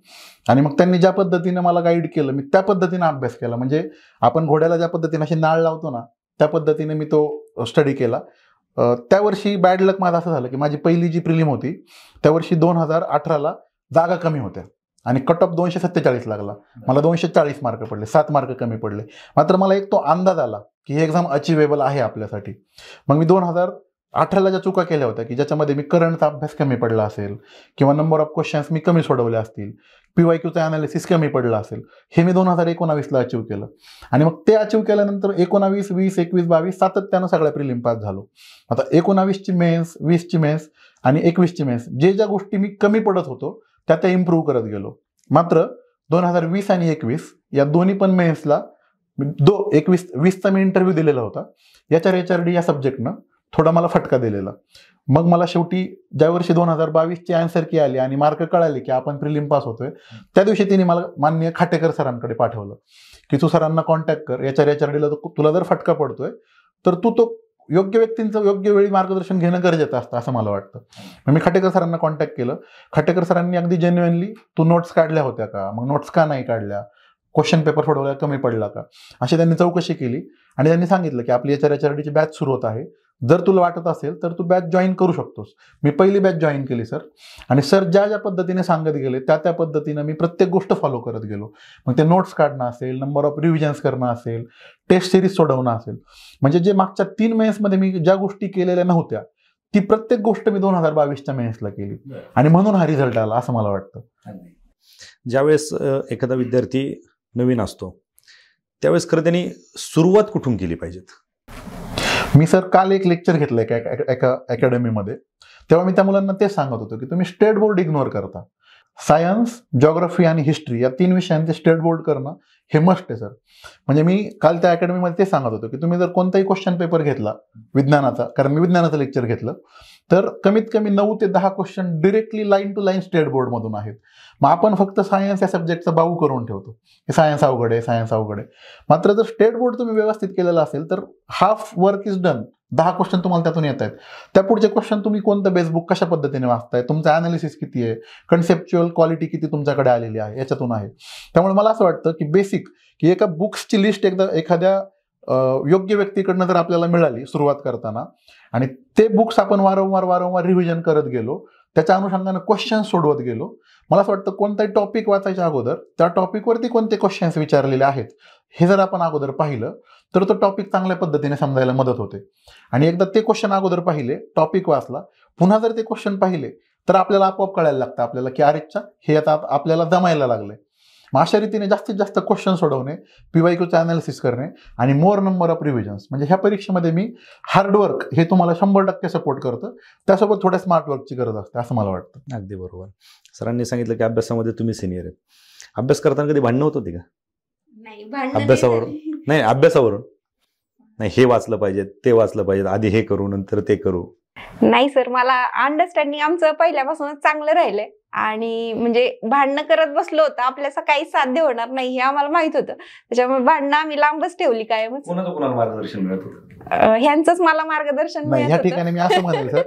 आणि मग त्यांनी ज्या पद्धतीने मला गाईड केलं मी त्या पद्धतीने अभ्यास केला. म्हणजे आपण घोड्याला ज्या पद्धतीने अशी नाळ लावतो ना त्या पद्धतीने मी तो स्टडी केला. त्या वर्षी बॅड लक माझं असं झालं की माझी पहिली जी प्रिलिम होती त्या वर्षी 2018ला जागा कमी होत्या. आणि कट ऑफ 247 लागला. मला 240 मार्क पडले, 7 मार्क कमी पडले. मात्र मला एक तो अंदाज आला की ही एक्झाम अचिवेबल आहे आपल्यासाठी. मग मी 2018ला ज्या चुका केल्या होत्या की ज्याच्यामध्ये मी करंटचा अभ्यास कमी पडला असेल किंवा नंबर ऑफ क्वेश्चन्स मी कमी सोडवले असतील, PYQचं अनालिसिस कमी पडलं असेल, हे मी 2019ला अचीव्ह केलं. आणि मग ते अचीव्ह केल्यानंतर 19, 20, 21, 22 सातत्यानं सगळ्या प्रिलिम पास झालो. आता 19ची मेन्स, 20ची मेन्स आणि 21ची मेन्स, ज्या गोष्टी मी कमी पडत होतो त्या इम्प्रूव्ह करत गेलो. मात्र 2020 आणि 21 या दोन्ही पण मेन्सला 20चा मी इंटरव्ह्यू दिलेला होता. याच्या HRD या सब्जेक्टनं थोडा मला फटका दिलेला. मग मला शेवटी ज्या वर्षी 2022ची आन्सर की आली आणि मार्क कळाले की आपण प्रिलिम पास होतोय, त्या दिवशी तिने मला माननीय खाटेकर सरांकडे पाठवलं की तू सरांना कॉन्टॅक्ट कर, HRDला तुला जर फटका पडतोय तर तू तो योग्य व्यक्तींचं योग्य वेळी मार्गदर्शन घेणं गरजेचं असतं असं मला वाटतं. मग मी खाटेकर सरांना कॉन्टॅक्ट केलं. खाटेकर सरांनी अगदी जेन्युइनली तू नोट्स काढल्या होत्या का, मग नोट्स का नाही काढल्या, क्वेश्चन पेपर सोडवल्या कमी पडला का, अशी त्यांनी चौकशी केली. आणि त्यांनी सांगितलं की आपली HRDची बॅच सुरू होत आहे, जर तुला वाटत असेल तर तू बॅच जॉईन करू शकतोस. मी पहिली बॅच जॉईन केली सर. आणि सर ज्या पद्धतीने सांगत गेले त्या पद्धतीनं मी प्रत्येक गोष्ट फॉलो करत गेलो. मग ते नोट्स काढणं असेल, नंबर ऑफ रिव्हिजन्स करणं असेल, टेस्ट सिरीज सोडवणं असेल, म्हणजे जे मागच्या 3 मेन्समध्ये मी ज्या गोष्टी केलेल्या नव्हत्या ती प्रत्येक गोष्ट मी 2022च्या मेन्सला केली. आणि म्हणून हा रिझल्ट आला असं मला वाटतं. ज्यावेळेस एखादा विद्यार्थी नवीन असतो त्यावेळेस खरं त्यांनी सुरुवात कुठून केली पाहिजेत? मी सर काल एक लेक्चर घेतलं एका अकॅडमीमध्ये, तेव्हा मी त्या मुलांना तेच सांगत होतो की तुम्ही स्टेट बोर्ड इग्नोर करता. सायन्स, जॉग्राफी आणि हिस्ट्री या 3 विषयांचे स्टेट बोर्ड करणं हे मस्ट आहे सर. म्हणजे मी काल त्या अकॅडमीमध्ये तेच सांगत होतो की तुम्ही जर कोणताही क्वेश्चन पेपर घेतला विज्ञानाचा, कारण मी विज्ञानाचं लेक्चर घेतलं, तर कमीत कमी 9 ते 10 question directly line to line state बोर्डमधून आहेत. मग आपण फक्त सायन्स या सब्जेक्टचा बाऊ करून ठेवतो की सायन्स अवघड आहे, सायन्स अवघड आहे. मात्र जर स्टेट बोर्ड तुम्ही व्यवस्थित केलेला असेल तर half work is done. 10 question तुम्हाला त्यातून येत आहेत. त्या पुढचे क्वेश्चन तुम्ही कोणतं बेसबुक कशा पद्धतीने वाचताय, तुमचं अनालिसिस किती आहे, कन्सेप्च्युअल क्वालिटी किती तुमच्याकडे आलेली आहे याच्यातून आहे. त्यामुळे मला असं वाटतं की बेसिक की एका बुक्सची लिस्ट एखाद्या योग्य व्यक्तीकडनं जर आपल्याला मिळाली सुरुवात करताना आणि ते बुक्स आपण वारंवार रिव्हिजन करत गेलो, त्याच्या अनुषंगानं क्वेश्चन सोडवत गेलो, मला असं वाटतं कोणताही टॉपिक वाचायच्या अगोदर त्या टॉपिकवरती कोणते क्वेश्चन्स विचारलेले आहेत हे जर आपण अगोदर पाहिलं तर तो टॉपिक चांगल्या पद्धतीने समजायला मदत होते. आणि एकदा ते क्वेश्चन अगोदर पाहिले, टॉपिक वाचला, पुन्हा जर ते क्वेश्चन पाहिले तर आपल्याला आपोआप कळायला लागतं आपल्याला की अरेच्छा हे आता आपल्याला जमायला लागले. मग अशा रीतीने जास्तीत जास्त क्वेश्चन सोडवणे, PYQचं अनालिसिस करणे आणि मोर नंबर ऑफ रिव्हिजन्स, म्हणजे ह्या परीक्षेमध्ये मी हार्डवर्क हे तुम्हाला 100% सपोर्ट करतं, त्यासोबत थोड्या स्मार्ट वर्कची गरज असते असं मला वाटतं. अगदी बरोबर. सरांनी सांगितलं की अभ्यासामध्ये तुम्ही सिनियर आहेत. अभ्यास करताना कधी भांडणं होत होती का? अभ्यासावरून नाही, अभ्यासावरून नाही, हे वाचलं पाहिजे, ते वाचलं पाहिजे, आधी हे करू नंतर ते करू. नाही सर, मला अंडरस्टँडिंग आमचं पहिल्यापासूनच चांगलं राहिलंय. आणि म्हणजे भांडणं करत बसलो होतं आपल्याला काही साध्य होणार नाही हे आम्हाला माहित होतं. त्याच्यामुळे भांडणं आम्ही लांबच ठेवली. कायमच कोणाला मार्गदर्शन मिळत होतं? ह्यांचंच मला मार्गदर्शन नाही. ह्या ठिकाणी मी असं म्हणेल सर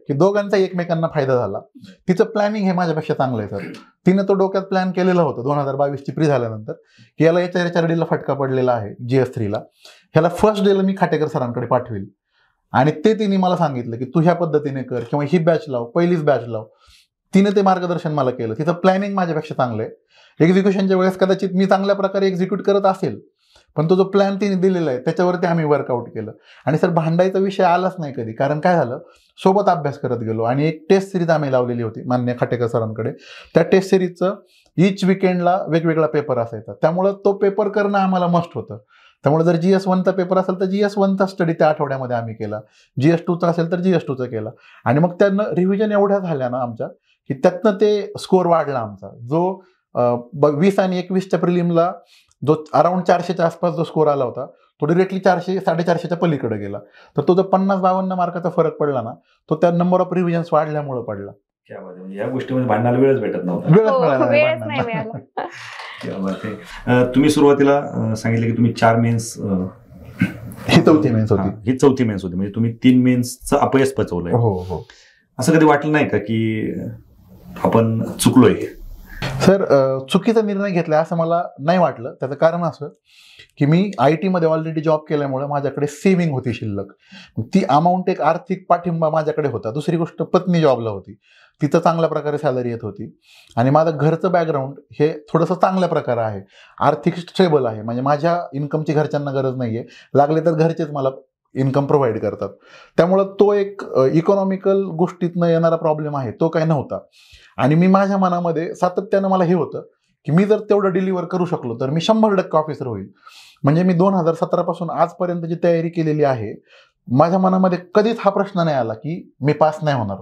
की दोघांचा एकमेकांना फायदा झाला. तिचं प्लॅनिंग हे माझ्यापेक्षा चांगलं आहे सर. तिने तो डोक्यात प्लॅन केलेला होतं 2022ची प्री झाल्यानंतर की याला HRDला फटका पडलेला आहे, GS3ला, ह्याला फर्स्ट डेला मी खाटेकर सरांकडे पाठवेल. आणि ते तिने मला सांगितलं की तू ह्या पद्धतीने कर किंवा ही बॅच लाव, पहिलीच बॅच लाव. तिने ते मार्गदर्शन मला केलं. तिचं प्लॅनिंग माझ्यापेक्षा चांगलं आहे. एक्झिक्युशनच्या वेळेस कदाचित मी चांगल्या प्रकारे एक्झिक्यूट करत असेल, पण तो जो प्लॅन तिने दिलेला आहे त्याच्यावरती आम्ही वर्कआउट केलं. आणि सर भांडायचा विषय आलाच नाही कधी, कारण काय झालं, सोबत अभ्यास करत गेलो. आणि एक टेस्ट सिरीज आम्ही लावलेली होती मान्य खाटेकर सरांकडे. त्या टेस्ट सिरीजचं ईच विकेंडला वेगवेगळा पेपर असायचा, त्यामुळं तो पेपर करणं आम्हाला मस्ट होतं. त्यामुळे जर GS1चा पेपर असेल तर GS1चा स्टडी त्या आठवड्यामध्ये आम्ही केला, GS2चा असेल तर GS2चा केला. आणि मग त्यानं रिव्हिजन एवढ्या झाल्या ना आमच्या की त्यातनं ते स्कोअर वाढला आमचा. जो 20 आणि 21च्या प्रिलिमला जो अराउंड 400च्या आसपास जो स्कोअर आला होता तो डिरेक्टली 400 450च्या पलीकडे गेला. तर तो जो 50-52 मार्काचा फरक पडला ना, तो त्या नंबर ऑफ रिव्हिजन्स वाढल्यामुळे पडला. या गोष्टीमध्ये भांडणाला वेळच भेटत नव्हता. वेळच नाही मिळाला. तुम्ही सुरुवातीला सांगितलं की तुम्ही 4 मेन्स, ही 4थी मेन्स होती. ही 4थी मेन्स होती, म्हणजे तुम्ही 3 मेन्सचं अपयश पचवलंय. हो. असं कधी वाटलं नाही का की आपण चुकलोय? सर, चुकीचा निर्णय घेतला असं मला नाही वाटलं. त्याचं कारण असं की मी IT मध्ये ऑलरेडी जॉब केल्यामुळे माझ्याकडे सेव्हिंग होती शिल्लक. ती अमाऊंट एक आर्थिक पाठिंबा माझ्याकडे होता. दुसरी गोष्ट, पत्नी जॉबला होती, तिथं चांगल्या प्रकारे सॅलरी येत होती आणि माझं घरचं बॅकग्राऊंड हे थोडंसं चांगल्या प्रकारे आहे, आर्थिक स्टेबल आहे. म्हणजे माझ्या इन्कमची घरच्यांना गरज नाहीये, लागले तर घरचेच मला इन्कम प्रोव्हाइड करतात. त्यामुळं तो एक इकॉनॉमिकल गोष्टीतनं येणारा प्रॉब्लेम आहे तो काही नव्हता. आणि मी माझ्या मनामध्ये सातत्यानं मला हे होतं की मी जर तेवढं डिलिव्हर करू शकलो तर मी 100% ऑफिसर होईल. म्हणजे मी 2017 पासून आजपर्यंत जी तयारी केलेली आहे, माझ्या मनामध्ये कधीच हा प्रश्न नाही आला की मी पास नाही होणार.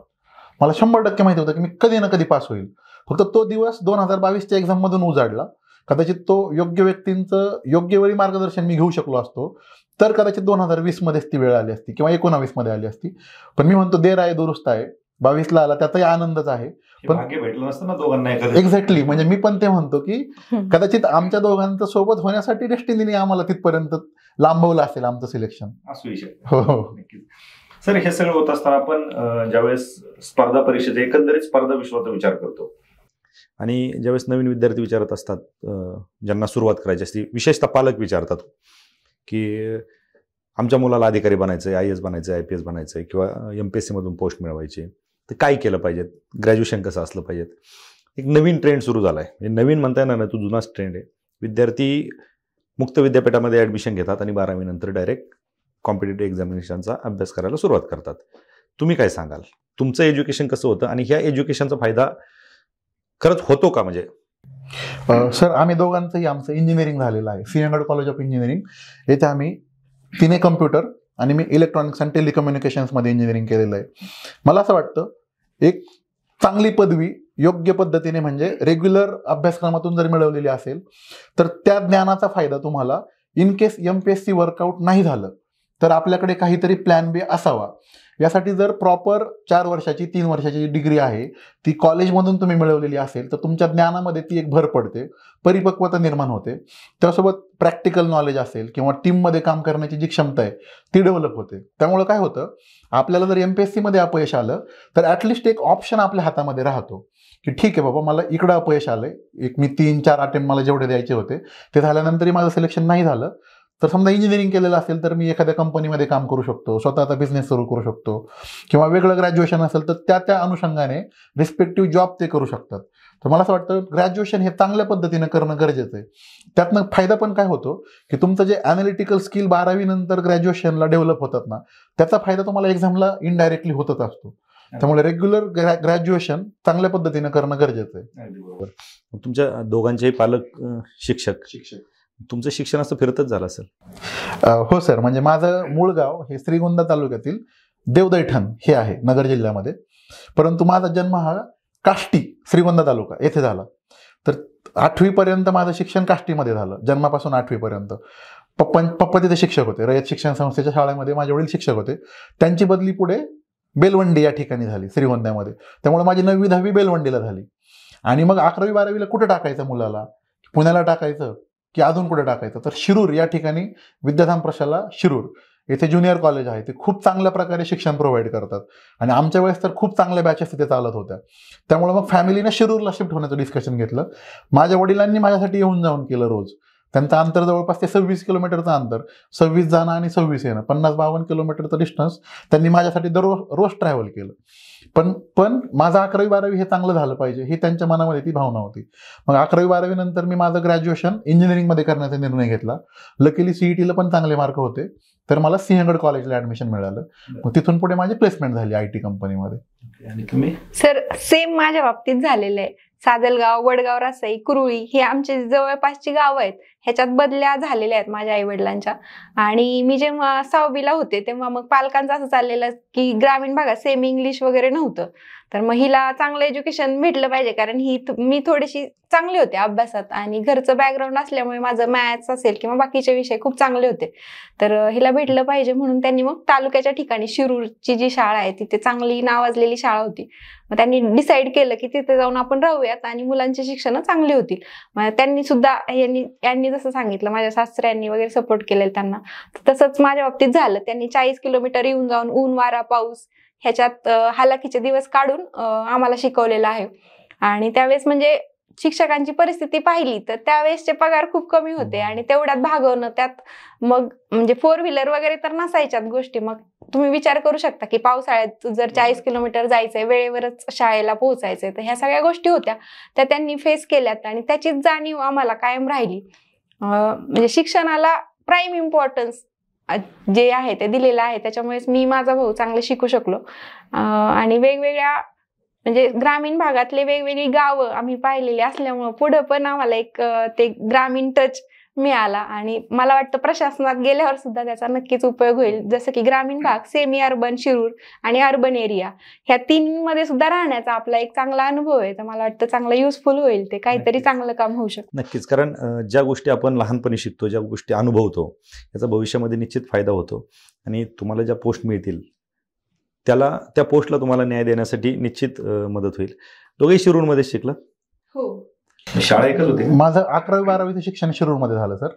मला 100% माहिती होतं की मी कधी ना कधी पास होईल. फक्त तो दिवस 2022च्या एक्झाम मधून उजाडला. कदाचित तो योग्य व्यक्तींचं योग्य वेळी मार्गदर्शन मी घेऊ शकलो असतो तर कदाचित 2020 मध्येच ती वेळ आली असती किंवा 19 मध्ये आली असती. पण मी म्हणतो देर आहे दुरुस्त आहे, 22ला आला त्याचाही आनंदच आहे. पण भाग्य भेटलं नसतं ना दोघांना. एक्झॅक्टली, म्हणजे मी पण ते म्हणतो की कदाचित आमच्या दोघांचं सोबत होण्यासाठी डेस्टिनीने आम्हाला तिथपर्यंत लांबवलं असेल आमचं सिलेक्शन. असू शकतं. हो. सर, हे सगळं होत असताना आपण ज्यावेळेस स्पर्धा परीक्षेचा एकंदरीत स्पर्धा विश्वाचा विचार करतो आणि ज्यावेळेस नवीन विद्यार्थी विचारत असतात, ज्यांना सुरुवात करायची असते, विशेषतः पालक विचारतात की आमच्या मुलाला अधिकारी बनायचं आहे, IAS बनायचं आहे, IPS बनायचं आहे किंवा MPSC मधून पोस्ट मिळवायची, तर काय केलं पाहिजे, ग्रॅज्युएशन कसं असलं पाहिजे. एक नवीन ट्रेंड सुरू झाला आहे. म्हणजे नवीन म्हणता येणार नाही, तो जुनाच ट्रेंड आहे. विद्यार्थी मुक्त विद्यापीठामध्ये ॲडमिशन घेतात आणि 12वी नंतर डायरेक्ट कॉम्पिटेटिव्ह एक्झामिनेशनचा अभ्यास करायला सुरुवात करतात. तुम्ही काय सांगाल, तुमचं एज्युकेशन कसं होतं आणि ह्या एज्युकेशनचा फायदा खरंच होतो का? म्हणजे सर, आम्ही दोघांचंही आमचं इंजिनिअरिंग झालेलं आहे. सिंहगड कॉलेज ऑफ इंजिनिअरिंग येथे आम्ही तिने कम्प्युटर आणि मी इलेक्ट्रॉनिक्स अँड टेलिकम्युनिकेशन्समध्ये इंजिनिअरिंग केलेलं आहे. मला असं वाटतं एक चांगली पदवी योग्य पद्धतीने म्हणजे रेग्युलर अभ्यासक्रमातून जर मिळवलेली असेल तर त्या ज्ञानाचा फायदा तुम्हाला इन केस MPSC वर्कआउट नाही झालं तर आपल्याकडे काहीतरी प्लॅन B असावा. यासाठी जर प्रॉपर 4 वर्षाची 3 वर्षाची डिग्री आहे ती कॉलेजमधून तुम्ही मिळवलेली असेल तर तुमच्या ज्ञानामध्ये ती एक भर पडते, परिपक्वता निर्माण होते. त्यासोबत प्रॅक्टिकल नॉलेज असेल किंवा टीममध्ये काम करण्याची जी क्षमता आहे ती डेव्हलप होते. त्यामुळे काय होतं, आपल्याला जर MPSC मध्ये अपयश आलं तर ॲटलिस्ट एक ऑप्शन आपल्या हातामध्ये राहतो की ठीक आहे बाबा, मला इकडं अपयश आलंय, एक मी 3-4 अटेम्प्ट मला जेवढे द्यायचे होते ते झाल्यानंतरही माझं सिलेक्शन नाही झालं तर समजा इंजिनिअरिंग केलेलं असेल तर मी एखाद्या कंपनीमध्ये काम करू शकतो, स्वतःचा बिझनेस सुरू करू शकतो किंवा वेगळं ग्रॅज्युएशन असेल तर त्या अनुषंगाने रिस्पेक्टिव्ह जॉब ते करू शकतात. तर मला असं वाटतं ग्रॅज्युएशन हे चांगल्या पद्धतीनं करणं गरजेचं आहे. त्यातनं फायदा पण काय होतो की तुमचं जे अॅनालिटिकल स्किल 12वी नंतर ग्रॅज्युएशनला डेव्हलप होतात ना, त्याचा फायदा तुम्हाला एक्झामला इनडायरेक्टली होतच असतो. त्यामुळे रेग्युलर ग्रॅज्युएशन चांगल्या पद्धतीनं करणं गरजेचं आहे. तुमच्या दोघांचेही पालक शिक्षक, तुमचं शिक्षण असं फिरतच झालं असेल? हो सर, म्हणजे माझं मूळ गाव हे श्रीगोंदा तालुक्यातील देवदैठण हे आहे नगर जिल्ह्यामध्ये, परंतु माझा जन्म हा काष्टी श्रीगोंदा तालुका येथे झाला. तर 8वी पर्यंत माझं शिक्षण काष्टीमध्ये झालं, जन्मापासून 8वी पर्यंत. पप्पा तिथे शिक्षक होते, रयत शिक्षण संस्थेच्या शाळेमध्ये माझे वडील शिक्षक होते. त्यांची बदली पुढे बेलवंडी या ठिकाणी झाली श्रीगोंद्यामध्ये. त्यामुळे माझी 9वी 10वी बेलवंडीला झाली. आणि मग 11वी 12वीला कुठं टाकायचं मुलाला, पुण्याला टाकायचं की अजून कुठे टाकायचं, तर शिरूर या ठिकाणी विद्याधाम प्रशाला शिरूर येथे ज्युनियर कॉलेज आहे. ते खूप चांगल्या प्रकारे शिक्षण प्रोव्हाइड करतात आणि आमच्या वेळेस तर खूप चांगल्या बॅचेस तिथे चालत होत्या. त्यामुळे मग फॅमिलीने शिरूरला शिफ्ट होण्याचं डिस्कशन घेतलं. माझ्या वडिलांनी माझ्यासाठी येऊन जाऊन केलं रोज. त्यांचं अंतर जवळपास ते 26 किलोमीटरचं अंतर, 26 जाणं आणि 26 येणं, 50-52 किलोमीटरचं डिस्टन्स त्यांनी माझ्यासाठी रोज ट्रॅव्हल केलं. पण माझं 11वी 12वी हे चांगलं झालं पाहिजे ही त्यांच्या मनामध्ये ती भावना होती. मग 11वी 12वी नंतर मी माझं ग्रॅज्युएशन इंजिनिअरिंगमध्ये करण्याचा निर्णय घेतला. लकीली CETला पण चांगले मार्क होते तर मला सिंहगड कॉलेजला ॲडमिशन मिळालं. मग तिथून पुढे माझी प्लेसमेंट झाली IT कंपनीमध्ये. आणि तुम्ही? सर, सेम माझ्या बाबतीत झालेलं आहे. सादलगाव, वडगाव, रासाई, कुरुळी हे आमचे जवळपासची गावं आहेत. ह्याच्यात बदल्या झालेल्या आहेत माझ्या आईवडिलांच्या. आणि मी जेव्हा 6वीला होते तेव्हा मग पालकांचं असं चाललेलं की ग्रामीण भागात सेमी इंग्लिश वगैरे नव्हतं, तर मग हिला चांगलं एज्युकेशन भेटलं पाहिजे कारण मी थोडीशी चांगली होते अभ्यासात आणि घरचं बॅकग्राऊंड असल्यामुळे माझं मॅथ्स असेल किंवा बाकीचे विषय खूप चांगले होते. तर हिला भेटलं पाहिजे म्हणून त्यांनी मग तालुक्याच्या ठिकाणी शिरूरची जी शाळा आहे तिथे चांगली नावाजलेली शाळा होती. मग त्यांनी डिसाईड केलं की तिथे जाऊन आपण राहूयात आणि मुलांची शिक्षण चांगली होतील. मग त्यांनी सुद्धा यांनी जसं सांगितलं माझ्या सासऱ्यांनी वगैरे सपोर्ट केलेलं त्यांना, तसंच माझ्या बाबतीत झालं. त्यांनी 40 किलोमीटर येऊन जाऊन ऊन वारा पाऊस ह्याच्यात हालाकीचे दिवस काढून आम्हाला शिकवलेलं आहे. आणि त्यावेळेस म्हणजे शिक्षकांची परिस्थिती पाहिली तर त्यावेळेसचे पगार खूप कमी होते आणि तेवढ्यात भागवणं, त्यात मग म्हणजे 4 व्हीलर वगैरे तर नसायच्यात गोष्टी. मग तुम्ही विचार करू शकता की पावसाळ्यात जर 40 किलोमीटर जायचंय, वेळेवरच शाळेला पोहोचायचंय, तर ह्या सगळ्या गोष्टी होत्या त्या त्यांनी फेस केल्यात आणि त्याचीच जाणीव आम्हाला कायम राहिली. म्हणजे शिक्षणाला प्राईम इम्पॉर्टन्स जे आहे ते दिलेलं आहे. त्याच्यामुळेच मी, माझा भाऊ चांगले शिकू शकलो. आणि वेगवेगळ्या म्हणजे ग्रामीण भागातले वेगवेगळी गावं आम्ही पाहिलेली असल्यामुळं पुढं पण आम्हाला एक ते ग्रामीण टच मिळाला आणि मला वाटतं प्रशासनात गेल्यावर सुद्धा त्याचा नक्कीच उपयोग होईल. जसं की ग्रामीण भाग, सेमी अर्बन शिरूर आणि अर्बन एरिया, ह्या 3 मध्ये सुद्धा राहण्याचा आपला एक चांगला अनुभव आहे. तर मला वाटतं चांगलं युजफुल होईल, ते काहीतरी चांगलं काम होऊ शकतं. नक्कीच, कारण ज्या गोष्टी आपण लहानपणी शिकतो, ज्या गोष्टी अनुभवतो, याचा भविष्यामध्ये निश्चित फायदा होतो आणि तुम्हाला ज्या पोस्ट मिळतील त्या पोस्टला तुम्हाला न्याय देण्यासाठी निश्चित मदत होईल. दोघेही शिरूरमध्ये शिकला? हो. शाळा एकच होती? माझं 11वी-12वीचं शिक्षण शिरूरमध्ये झालं सर.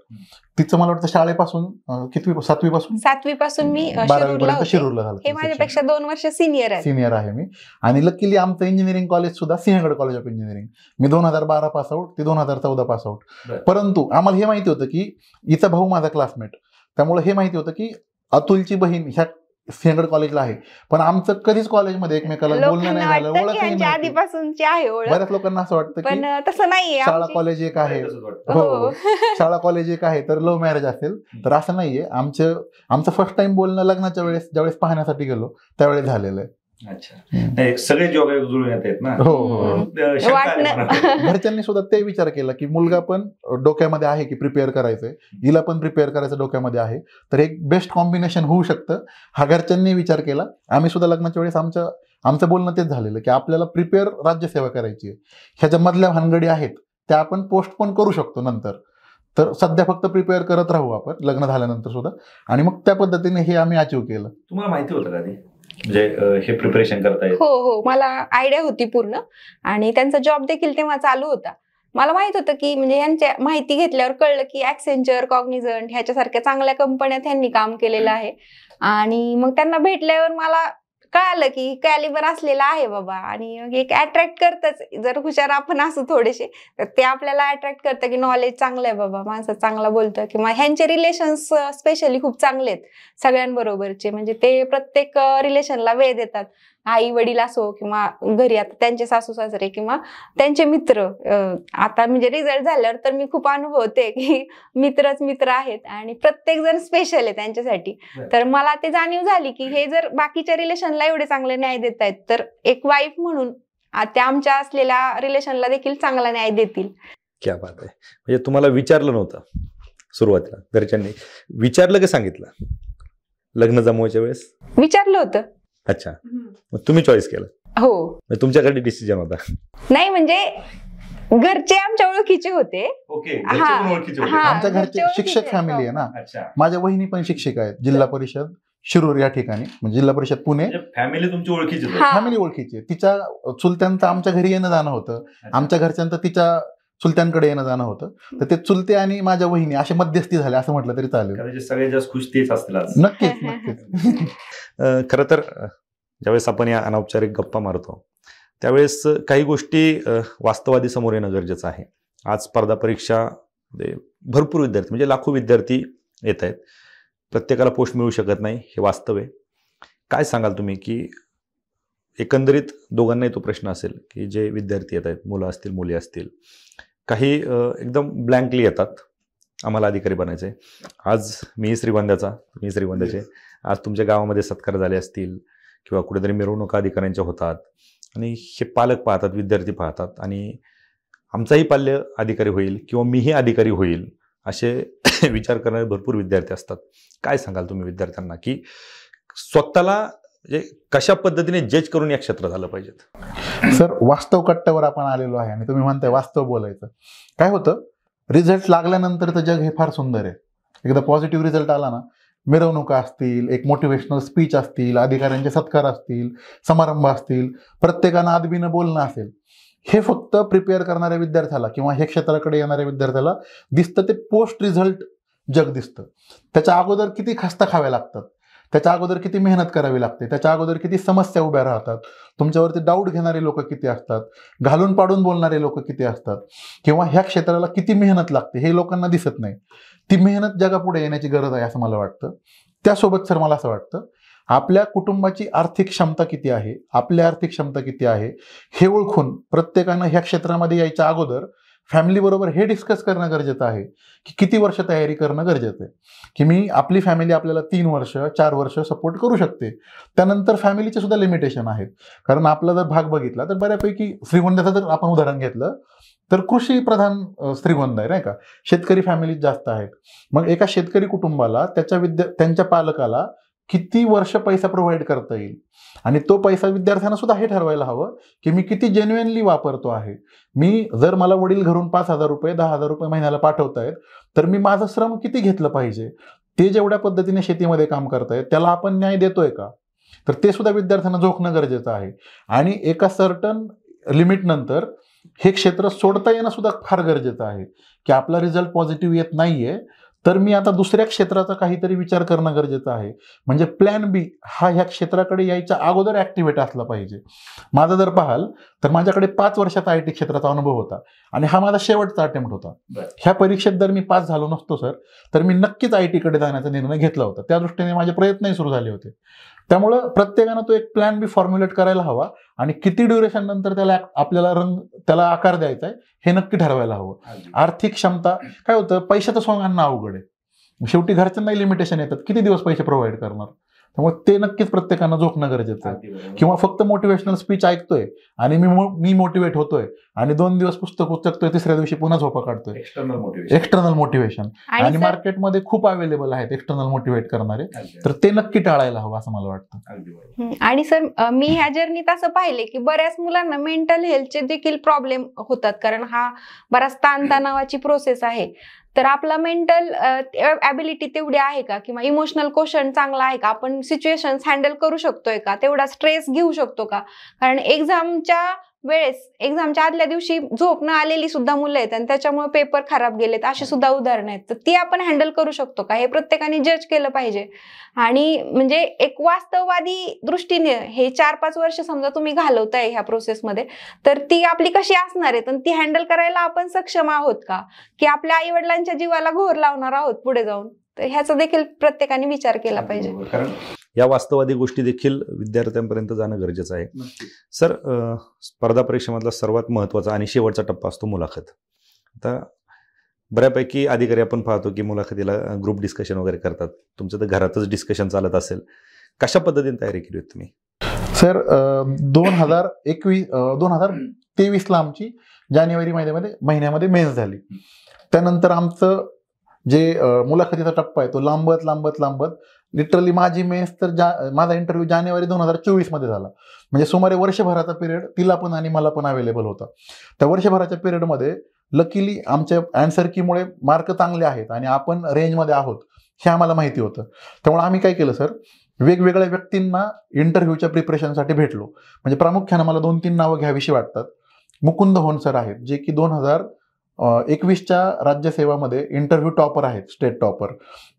तिचं मला वाटतं शाळेपासून कितवी, 7वी पासून मी 12वी पर्यंत शिरूरला झालं. हे माझ्यापेक्षा 2 वर्ष सिनियर आहे मी. आणि लकीली आमचं इंजिनिअरिंग कॉलेज सुद्धा Sinhagad college of engineering. Me 2012 pass out, ते 2014 पास आउट. परंतु आम्हाला हे माहिती होतं की हिचा भाऊ माझा क्लासमेट, त्यामुळे हे माहिती होतं की अतुलची बहीण ह्या सिंहगड कॉलेजला आहे, पण आमचं कधीच कॉलेजमध्ये एकमेकाला बोलणं नाही झालं, ओळखही नाही. आधीपासूनची आहे ओळख. बऱ्याच लोकांना असं वाटतं पण की तसं नाहीये. शाळा कॉलेज एक आहे, हो शाळा कॉलेज एक आहे तर लव्ह मॅरेज असेल, तर असं नाहीये. आमचं फर्स्ट टाइम बोलणं लग्नाच्या वेळेस ज्यावेळेस पाहण्यासाठी गेलो त्यावेळेस झालेलं आहे. अच्छा, सगळे जोगायोग जुळून येत आहेत ना. हो. घरच्यांनी सुद्धा ते विचार केला की मुलगा पण डोक्यामध्ये आहे की प्रिपेअर करायचंय, हिला पण प्रिपेअर करायचं डोक्यामध्ये आहे, तर एक बेस्ट कॉम्बिनेशन होऊ शकतं, हा घरच्यांनी विचार केला. आम्ही सुद्धा लग्नाच्या वेळेस आमचं बोलणं तेच झालेलं की आपल्याला प्रिपेअर राज्यसेवा करायची आहे. ह्या ज्या मधल्या भानगडी आहेत त्या आपण पोस्टपोन करू शकतो नंतर, तर सध्या फक्त प्रिपेअर करत राहू आपण लग्न झाल्यानंतर सुद्धा. आणि मग त्या पद्धतीने हे आम्ही अचीव्ह केलं. तुम्हाला माहिती होतं का म्हणजे हे प्रिपरेशन करताय? हो, मला आयडिया होती पूर्ण आणि त्यांचा जॉब देखील तेव्हा चालू होता. मला माहित होतं की म्हणजे यांच्या माहिती घेतल्यावर कळलं की ऍक्सेंचर, कॉग्निझंट ह्याच्यासारख्या चांगल्या कंपन्यात त्यांनी काम केलेलं आहे. आणि मग त्यांना भेटल्यावर मला कळालं की कॅलिबर असलेला आहे बाबा, आणि एक अट्रॅक्ट करतच, जर हुशार आपण असू थोडेसे तर ते आपल्याला अट्रॅक्ट करतं की नॉलेज चांगलं आहे बाबा, माणसं चांगला बोलतं, किंवा ह्यांचे रिलेशन्स स्पेशली खूप चांगले आहेत सगळ्यांबरोबरचे. म्हणजे ते प्रत्येक रिलेशनला वेळ देतात. आई वडील असो किंवा घरी आता त्यांचे सासू सासरे किंवा त्यांचे मित्र. आता म्हणजे रिझल्ट झाल्यावर तर मी खूप अनुभवते की मित्रच मित्र आहेत आणि प्रत्येक जण स्पेशल आहे त्यांच्यासाठी. तर मला ते जाणीव झाली की हे जर बाकीच्या रिलेशनला एवढे चांगले न्याय देत आहेत तर एक वाईफ म्हणून त्या आमच्या असलेल्या रिलेशनला देखील चांगला न्याय देतील. क्या बात आहे. म्हणजे तुम्हाला विचारलं नव्हतं सुरुवातीला, घरच्यांनी विचारलं की सांगितलं लग्न जमवायच्या वेळेस? विचारलं होतं. अच्छा, मग तुम्ही चॉईस केलं? हो. तुमच्याकडे डिसिजन होता? नाही, म्हणजे घरचे आमच्या ओळखीचे होते. आमच्या घरचे शिक्षक फॅमिली आहे ना. माझ्या वहिनी पण शिक्षिका आहेत जिल्हा परिषद शिरूर या ठिकाणी, म्हणजे जिल्हा परिषद पुणे. फॅमिली तुमची ओळखीची? फॅमिली ओळखीची. तिच्या चुलत्यांचं आमच्या घरी येणं जाणं होतं, आमच्या घरच्यांचं तिच्या चुलत्यांकडे येणं जाणं होतं. तर ते चुलते आणि माझ्या वहिनी असे मध्यस्थी झाले असं म्हटलं तरी चालेल. सगळ्यात जास्त खुश तेच असतील. नक्कीच. खरं तर ज्यावेळेस आपण या अनौपचारिक गप्पा मारतो त्यावेळेस काही गोष्टी वास्तवादी समोर येणं गरजेचं आहे. आज स्पर्धा परीक्षा भरपूर विद्यार्थी, म्हणजे लाखो विद्यार्थी येत आहेत, प्रत्येकाला पोस्ट मिळू शकत नाही, हे वास्तव आहे. काय सांगाल तुम्ही की एकंदरीत दोघांनाही तो प्रश्न असेल की जे विद्यार्थी येत आहेत, मुलं असतील मुली असतील, काही एकदम ब्लँकली येतात, आम्हाला अधिकारी बनायचं आहे. आज मी श्रीगोंद्याचा, मी श्रीगोंद्याचे, आज तुमच्या गावामध्ये सत्कार झाले असतील किंवा कुठेतरी मिरवणुका अधिकाऱ्यांच्या होतात आणि हे पालक पाहतात, विद्यार्थी पाहतात आणि आमचाही पाल्य अधिकारी होईल किंवा मीही अधिकारी होईल असे विचार करणारे भरपूर विद्यार्थी असतात. काय सांगाल तुम्ही विद्यार्थ्यांना की स्वतःला कशा पद्धतीने जज करून या क्षेत्रात आलं पाहिजेत? सर, वास्तव कट्ट्यावर आपण आलेलो आहे आणि तुम्ही म्हणताय वास्तव बोलायचं. काय होतं, रिझल्ट लागल्यानंतर तर जग हे फार सुंदर आहे. एकदा पॉझिटिव्ह रिझल्ट आला ना, मिरवणुका असतील, एक मोटिवेशनल स्पीच असतील, अधिकाऱ्यांचे सत्कार असतील, समारंभ असतील, प्रत्येकानं आदबीनं बोलणं असेल, हे फक्त प्रिपेअर करणाऱ्या विद्यार्थ्याला किंवा हे क्षेत्राकडे येणाऱ्या विद्यार्थ्याला दिसतं. ते पोस्ट रिझल्ट जग दिसतं. त्याच्या अगोदर किती खस्ता खाव्या लागतात, त्याच्या अगोदर किती मेहनत करावी लागते, त्याच्या अगोदर किती समस्या उभ्या राहतात, तुमच्यावरती डाऊट घेणारे लोक किती असतात, घालून पाडून बोलणारे लोक किती असतात, किंवा ह्या क्षेत्राला किती मेहनत लागते हे लोकांना दिसत नाही. ती मेहनत जगापुढे येण्याची गरज आहे असं मला वाटतं. त्यासोबत सर मला असं वाटतं आपल्या कुटुंबाची आर्थिक क्षमता किती आहे, आपली आर्थिक क्षमता किती आहे हे ओळखून प्रत्येकानं ह्या क्षेत्रामध्ये यायच्या अगोदर फॅमिली बरोबर हे डिस्कस करणं गरजेचं आहे की किती वर्ष तयारी करणं गरजेचं आहे, की मी आपली फॅमिली आपल्याला 3 वर्ष 4 वर्ष सपोर्ट करू शकते. त्यानंतर फॅमिलीचे सुद्धा लिमिटेशन आहेत. कारण आपला जर भाग बघितला तर बऱ्यापैकी श्रीगोंद्याचं जर आपण उदाहरण घेतलं तर कृषी प्रधान श्रीगोंद आहे नाही का, शेतकरी फॅमिलीज जास्त आहेत. मग एका शेतकरी कुटुंबाला त्यांच्या पालकाला किती वर्ष पैसा प्रोव्हाइड करता येईल आणि तो पैसा विद्यार्थ्यांना सुद्धा हे ठरवायला हवं की मी किती जेन्युइनली वापरतो आहे. मी जर मला वडील घरून 5,000 रुपये 10,000 रुपये महिन्याला पाठवतायत तर मी माझं श्रम किती घेतलं पाहिजे, ते जेवढ्या पद्धतीने शेतीमध्ये काम करतायत त्याला आपण न्याय देतोय का, तर ते सुद्धा विद्यार्थ्यांना जोखणं गरजेचं आहे. आणि एका सर्टन लिमिट नंतर हे क्षेत्र सोडता येणं सुद्धा फार गरजेचं आहे की आपला रिझल्ट पॉझिटिव्ह येत नाहीये तर मी आता दुसऱ्या क्षेत्राचा काहीतरी विचार करणं गरजेचं आहे. म्हणजे प्लॅन बी हा ह्या क्षेत्राकडे यायच्या अगोदर ऍक्टिव्हेट असला पाहिजे. माझा जर पाहाल तर माझ्याकडे 5 वर्षाचा IT क्षेत्राचा अनुभव होता आणि हा माझा शेवटचा अटेम्प्ट होता. ह्या परीक्षेत जर मी पास झालो नसतो सर तर मी नक्कीच IT कडे जाण्याचा निर्णय घेतला होता. त्या दृष्टीने माझे प्रयत्नही सुरू झाले होते. त्यामुळं प्रत्येकानं तो एक प्लॅन बी फॉर्म्युलेट करायला हवा आणि किती ड्युरेशन नंतर त्याला आकार द्यायचा आहे हे नक्की ठरवायला हवं. आर्थिक क्षमता काय होतं, पैशाचं सोंग आणणं अवघड आहे. शेवटी घरच्यांनाही लिमिटेशन येतात, किती दिवस पैसे प्रोव्हाइड करणार. त्यामुळे ते नक्कीच प्रत्येकानं झोकणं गरजेचं आहे. किंवा फक्त मोटिवेशनल स्पीच ऐकतोय आणि मी मोटिवेट होतोय आणि 2 दिवस पुस्तक उचकतोय, तिसऱ्या दिवशी पुन्हा झोपा काढतोय. एक्सटर्नल मोटिवेशन आणि मार्केटमध्ये खूप अवेलेबल आहेत एक्सटर्नल मोटिवेट करणारे, तर ते नक्की टाळायला हवं असं मला वाटतं. आणि सर मी ह्या जर्नीत असं पाहिले की बऱ्याच मुलांना मेंटल हेल्थचे देखील प्रॉब्लेम होतात, कारण हा बराच ताणतणावाची प्रोसेस आहे. तर आपला मेंटल ॲबिलिटी तेवढी आहे का, किंवा इमोशनल क्वेश्चन चांगला आहे का, आपण सिच्युएशन्स हँडल करू शकतोय का, तेवढा स्ट्रेस घेऊ शकतो का. कारण एक्झामच्या आदल्या दिवशी झोप न आलेली सुद्धा मुलं आहेत आणि त्याच्यामुळे पेपर खराब गेलेत, अशी सुद्धा उदाहरणं आहेत. तर ती आपण हँडल करू शकतो का, हे प्रत्येकाने जज केलं पाहिजे. आणि म्हणजे एक वास्तववादी दृष्टीने हे 4-5 वर्ष समजा तुम्ही घालवताय ह्या प्रोसेसमध्ये, तर ती आपली कशी असणार आहे, तर ती हँडल करायला आपण सक्षम आहोत का, की आपल्या आई वडिलांच्या जीवाला घोर लावणार आहोत पुढे जाऊन. तर ह्याचा देखील प्रत्येकाने विचार केला पाहिजे. कारण या वास्तववादी गोष्टी देखील विद्यार्थ्यांपर्यंत जाणं गरजेचं आहे. सर, स्पर्धा परीक्षेमधला सर्वात महत्त्वाचा आणि शेवटचा टप्पा असतो मुलाखत. आता बऱ्यापैकी अधिकारी आपण पाहतो की मुलाखतीला ग्रुप डिस्कशन वगैरे करतात. तुमचं तर घरातच डिस्कशन चालत असेल. कशा पद्धतीने तयारी केली होती तुम्ही? सर 2023ला आमची जानेवारी महिन्यामध्ये मेन्स झाली. त्यानंतर आमचं जे मुलाखतीचा टप्पा आहे तो लांबत लिटरली माझी मेन्स तर माझा इंटरव्ह्यू जानेवारी 2024 मध्ये झाला. म्हणजे सुमारे वर्षभराचा पिरियड तिला पण आणि मला पण अवेलेबल होता. त्या वर्षभराच्या पिरियडमध्ये लकीली आमच्या अँसर कीमुळे मार्क चांगले आहेत आणि आपण रेंजमध्ये आहोत हे आम्हाला माहिती होतं. त्यामुळे आम्ही काय केलं सर, वेगवेगळ्या व्यक्तींना इंटरव्ह्यूच्या प्रिपरेशनसाठी भेटलो. म्हणजे प्रामुख्यानं मला 2-3 नावं घ्यावीशी वाटतात. मुकुंद होन सर आहेत, जे की 2021च्या राज्यसेवामध्ये इंटरव्ह्यू टॉपर आहेत, स्टेट टॉपर.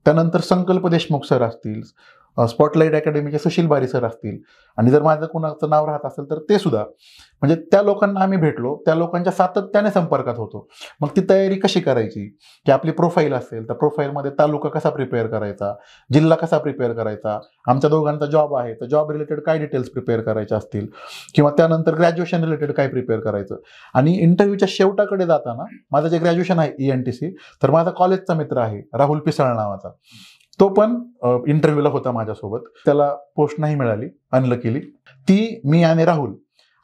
त्यानंतर संकल्प देशमुख सर असतील, स्पॉटलाईट अकॅडमीचे सुशील बारी सर असतील, आणि जर माझं कुणाचं नाव राहत असेल तर ते सुद्धा. म्हणजे त्या लोकांना आम्ही भेटलो, त्या लोकांच्या सातत्याने संपर्कात होतो. मग ती तयारी कशी करायची, की आपली प्रोफाईल असेल तर प्रोफाईलमध्ये तालुका कसा प्रिपेअर करायचा, जिल्हा कसा प्रिपेअर करायचा, आमच्या दोघांचा जॉब आहे तर जॉब रिलेटेड काय डिटेल्स प्रिपेअर करायचे असतील, किंवा त्यानंतर ग्रॅज्युएशन रिलेटेड काय प्रिपेअर करायचं. आणि इंटरव्ह्यूच्या शेवटाकडे जाताना माझं जे ग्रॅज्युएशन आहे ENTC, तर माझा कॉलेजचा मित्र आहे राहुल पिसाळ नावाचा, तो पण इंटरव्ह्यूला होता माझ्यासोबत. त्याला पोस्ट नाही मिळाली अनलकीली. मी आणि राहुल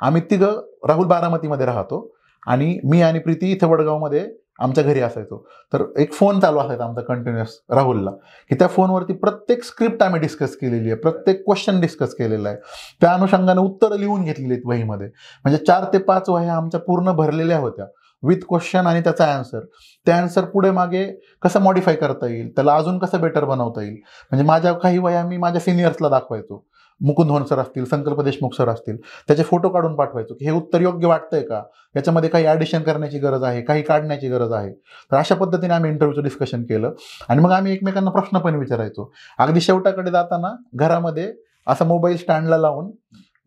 आम्ही तिघं, राहुल बारामतीमध्ये राहतो आणि मी आणि प्रीती इथे वडगावमध्ये आमच्या घरी असायचो. तर एक फोन चालू असायचा आमचा कंटिन्युअस राहुलला, की त्या फोनवरती प्रत्येक स्क्रिप्ट आम्ही डिस्कस केलेली आहे, प्रत्येक क्वेश्चन डिस्कस केलेला आहे. त्या अनुषंगाने उत्तरं लिहून घेतलेली आहेत वहीमध्ये. म्हणजे 4 ते 5 वह्या आमच्या पूर्ण भरलेल्या होत्या विथ क्वेश्चन आणि त्याचा आन्सर. त्या आन्सर पुढे मागे कसं मॉडिफाय करता येईल, त्याला अजून कसं बेटर बनवता येईल. म्हणजे माझ्या काही वह्या मी माझ्या सिनियर्सला दाखवायचो, मुकुंद होन सर असतील, संकल्प देशमुख सर असतील, त्याचे फोटो काढून पाठवायचो की हे उत्तर योग्य वाटतंय का, याच्यामध्ये काही ॲडिशन करण्याची गरज आहे, काही काढण्याची गरज आहे. तर अशा पद्धतीने आम्ही इंटरव्ह्यूचं डिस्कशन केलं आणि मग आम्ही एकमेकांना प्रश्न पण विचारायचो. अगदी शेवटाकडे जाताना घरामध्ये असा मोबाईल स्टँडला लावून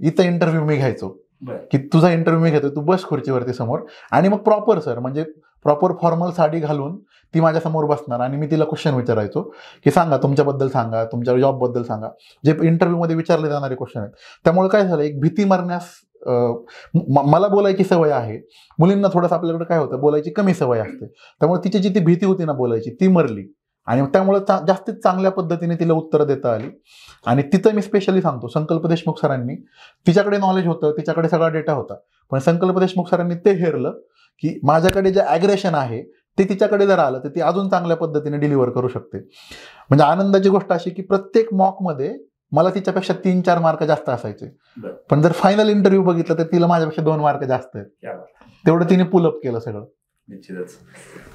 इथं इंटरव्ह्यू मी घ्यायचो की तुझा इंटरव्ह्यू मी घेतो, तू बस खुर्चीवरती समोर, आणि मग प्रॉपर सर म्हणजे प्रॉपर फॉर्मल साडी घालून ती माझ्यासमोर बसणार आणि मी तिला क्वेश्चन विचारायचो की सांगा तुमच्याबद्दल, सांगा तुमच्या जॉबबद्दल सांगा, जे इंटरव्ह्यूमध्ये विचारले जाणारे क्वेश्चन आहेत. त्यामुळे काय झालं, एक भीती मारण्यास मला बोलायची सवय आहे, मुलींना थोडंसं आपल्याकडे काय होतं बोलायची कमी सवय असते, त्यामुळे तिची जी ती भीती होती ना बोलायची ती मरली आणि त्यामुळे जास्तीत चांगल्या पद्धतीने तिला उत्तरं देता आली. आणि तिथं मी स्पेशली सांगतो, संकल्प देशमुख सरांनी, तिच्याकडे नॉलेज होतं, तिच्याकडे सगळा डेटा होता, पण संकल्प देशमुख सरांनी ते हेरलं की माझ्याकडे जे ॲग्रेशन आहे ते तिच्याकडे जर आलं तर ती अजून चांगल्या पद्धतीने डिलिव्हर करू शकते. म्हणजे आनंदाची गोष्ट अशी की प्रत्येक मॉकमध्ये मला तिच्यापेक्षा 3-4 मार्क जास्त असायचे, पण जर फायनल इंटरव्ह्यू बघितलं तर तिला माझ्यापेक्षा 2 मार्क जास्त आहेत. तेवढं तिने पुलअप केलं सगळं. निश्चितच.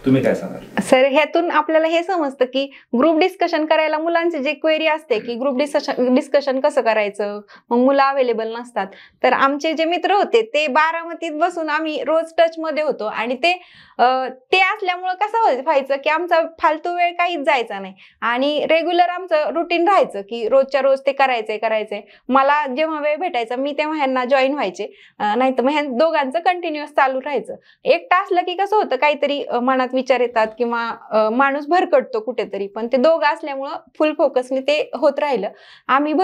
तुम्ही काय सांगाल सर? ह्यातून आपल्याला हे समजतं की ग्रुप डिस्कशन करायला मुलांचे जे क्वेरी असते की ग्रुप डिस्कशन कसं करायचं, मग मुलं अवेलेबल नसतात, तर आमचे जे मित्र होते ते बारामतीत बसून आम्ही रोज टच मध्ये होतो आणि ते असल्यामुळं कसं व्हायचं की आमचा फालतू वेळ काहीच जायचा नाही आणि रेग्युलर आमचं रुटीन राहायचं की रोजच्या रोज ते करायचंय. मला जेव्हा वेळ भेटायचा मी तेव्हा ह्यांना जॉईन व्हायचे, नाही तर मग ह्या दोघांचं कंटिन्युअस चालू राहायचं. एकटं असलं की कसं होतं, काहीतरी मनात विचार येतात किंवा माणूस भरकटतो कुठेतरी, पण ते दोघं असल्यामुळं फुल फोकसने ते होत राहिलं. आम्ही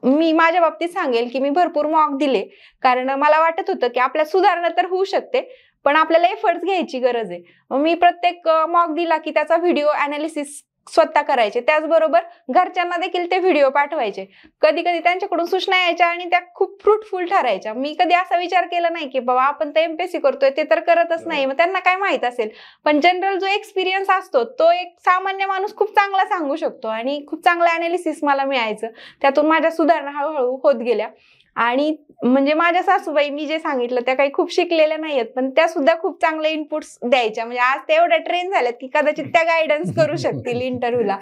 मी माझ्या बाबतीत सांगेल की मी भरपूर मॉक दिले, कारण मला वाटत होतं की आपल्या सुधारणा तर होऊ शकते पण आपल्याला एफर्ट्स घ्यायची गरज आहे. मी प्रत्येक मॉक दिला की त्याचा व्हिडिओ अनालिसिस स्वतः करायचे, त्याचबरोबर घरच्यांना देखील ते व्हिडिओ पाठवायचे. कधी कधी त्यांच्याकडून सूचना यायच्या आणि त्या खूप फ्रुटफुल ठरायच्या. मी कधी असा विचार केला नाही की बाबा आपण तर एमपीएससी करतोय, ते तर करतच नाही, मग त्यांना काय माहित असेल. पण जनरल जो एक्सपिरियन्स असतो तो एक सामान्य माणूस खूप चांगला सांगू शकतो आणि खूप चांगलं अनालिसिस मला मिळायचं. त्यातून माझ्या सुधारणा हळूहळू होत गेल्या. आणि म्हणजे माझ्या सासूबाई मी जे सांगितलं त्या काही खूप शिकलेल्या नाहीयेत, पण त्या सुद्धा खूप चांगले इनपुट्स द्यायच्या. म्हणजे आज त्या एवढ्या ट्रेन झाल्यात की कदाचित त्या गायडन्स करू शकतील इंटरव्ह्यूला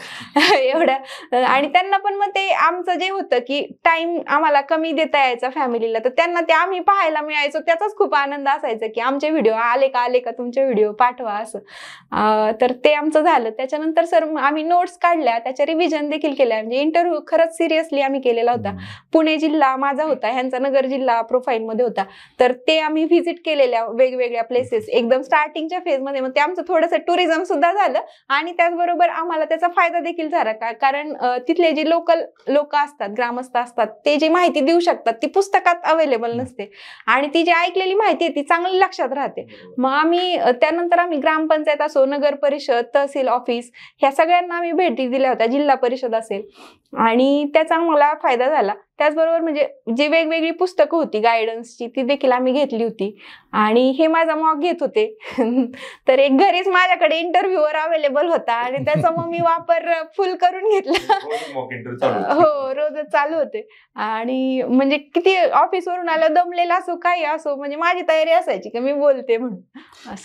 एवढ्या. आणि त्यांना पण मग ते आमचं जे होतं की टाइम आम्हाला कमी देता यायचा फॅमिलीला, तर त्यांना ते आम्ही पाहायला मिळायचो, त्याचाच खूप आनंद असायचा की आमचे व्हिडिओ आले का तुमचे व्हिडिओ पाठवा असं. तर ते आमचं झालं. त्याच्यानंतर सर आम्ही नोट्स काढल्या, त्याच्या रिव्हिजन देखील केल्या. म्हणजे इंटरव्ह्यू खरंच सिरियसली आम्ही केलेला होता. पुणे जिल्हा माझा होता, ह्यांचा नगर जिल्हा प्रोफाईल मध्ये होता, तर ते आम्ही व्हिजिट केलेल्या वेगवेगळ्या प्लेसेस एकदम स्टार्टिंगच्या फेजमध्ये. मग ते आमचं थोडंसं टुरिझम सुद्धा झालं आणि त्याचबरोबर आम्हाला त्याचा फायदा देखील झाला, कारण तिथले जे लोकल लोक असतात, ग्रामस्थ असतात, ते जी माहिती देऊ शकतात ती पुस्तकात अवेलेबल नसते आणि ती जी ऐकलेली माहिती आहे ती चांगली लक्षात राहते. मग त्यानंतर आम्ही ग्रामपंचायत असो, नगर परिषद, तहसील ऑफिस, ह्या सगळ्यांना आम्ही भेटी दिल्या होत्या, जिल्हा परिषद असेल, आणि त्याचा मला फायदा झाला. त्याचबरोबर म्हणजे जी वेगवेगळी पुस्तकं होती गायडन्सची ती देखील आम्ही घेतली होती आणि हे माझा मॉक घेत होते तर एक घरीच माझ्याकडे इंटरव्ह्यूवर अवेलेबल होता आणि त्याचा मग मी वापर फुल करून घेतला. हो, रोजच चालू होते. आणि म्हणजे किती ऑफिसवरून आलं दमलेला असो काही असो, म्हणजे माझी तयारी असायची की मी बोलते म्हणून.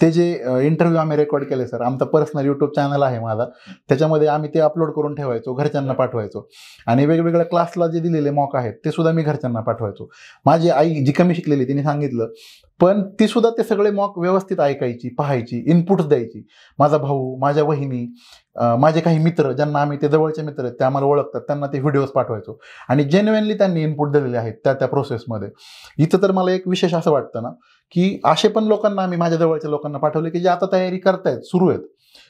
ते जे इंटरव्ह्यू आम्ही रेकॉर्ड केले सर, आमचा पर्सनल युट्यूब चॅनल आहे माझा, त्याच्यामध्ये आम्ही ते अपलोड करून ठेवायचो, घरच्यांना पाठवायचो आणि वेगवेगळ्या क्लासला जे दिलेले मॉक आहेत ते सुद्धा मी घरच्यांना पाठवायचो. माझी आई जी कमी शिकलेली तिने सांगितलं, पण ती सुद्धा ते सगळे मॉक व्यवस्थित ऐकायची, पाहायची, इनपुट्स द्यायची. माझा भाऊ, माझ्या वहिनी, माझे काही मित्र ज्यांना आम्ही ते जवळचे मित्र आहेत ते आम्हाला ओळखतात, त्यांना ते व्हिडिओज पाठवायचो आणि जेन्युइनली त्यांनी इनपुट दिलेले आहेत त्या प्रोसेसमध्ये. इथं तर मला एक विशेष असं वाटतं ना की असे पण लोकांना आम्ही माझ्या जवळच्या लोकांना पाठवले की जे आता तयारी करतायत, सुरू आहेत,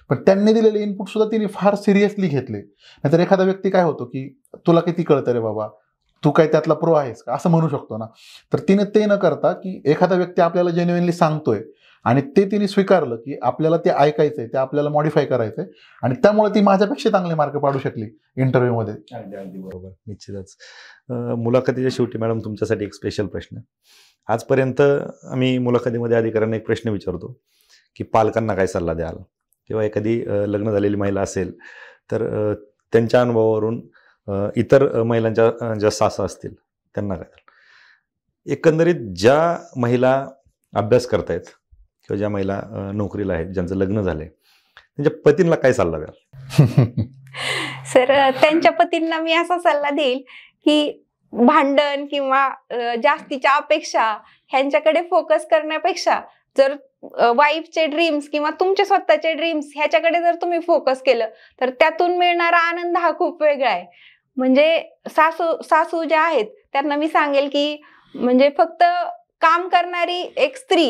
पण त्यांनी दिलेले इनपुट सुद्धा तिने फार सिरियसली घेतले. नाहीतर एखादा व्यक्ती काय होतो की तुला किती कळतं रे बाबा, तू काय त्यातला प्रो आहेस का, असं म्हणू शकतो ना. तर तिने ते न करता की एखादा व्यक्ती आपल्याला जेन्युइनली सांगतोय आणि ते तिने स्वीकारलं की आपल्याला ते ऐकायचंय, ते आपल्याला मॉडिफाय करायचंय आणि त्यामुळे ती माझ्यापेक्षा चांगले मार्क पाडू शकली इंटरव्ह्यूमध्ये. अगदी बरोबर, निश्चितच. मुलाखतीच्या शेवटी मॅडम तुमच्यासाठी एक स्पेशल प्रश्न. आजपर्यंत आम्ही मुलाखतीमध्ये अधिकाऱ्यांना एक प्रश्न विचारतो की पालकांना काय सल्ला द्याल, किंवा एखादी लग्न झालेली महिला असेल तर त्यांच्या अनुभवावरून इतर महिलांच्या ज्या सासा असतील त्यांना काय, एकंदरीत ज्या महिला अभ्यास करतायत किंवा ज्या महिला नोकरीला आहेत, ज्यांचं लग्न झालंय, त्यांच्या पतींना काय सल्ला द्याल? सर, त्यांच्या पतींना मी असा सल्ला देईल की भांडण किंवा जास्तीच्या अपेक्षा ह्यांच्याकडे फोकस करण्यापेक्षा जर वाईफचे ड्रीम्स किंवा तुमचे स्वतःचे ड्रीम्स ह्याच्याकडे जर तुम्ही फोकस केलं तर त्यातून मिळणारा आनंद हा खूप वेगळा आहे. म्हणजे सासू ज्या आहेत त्यांना मी सांगेल की म्हणजे फक्त काम करणारी एक स्त्री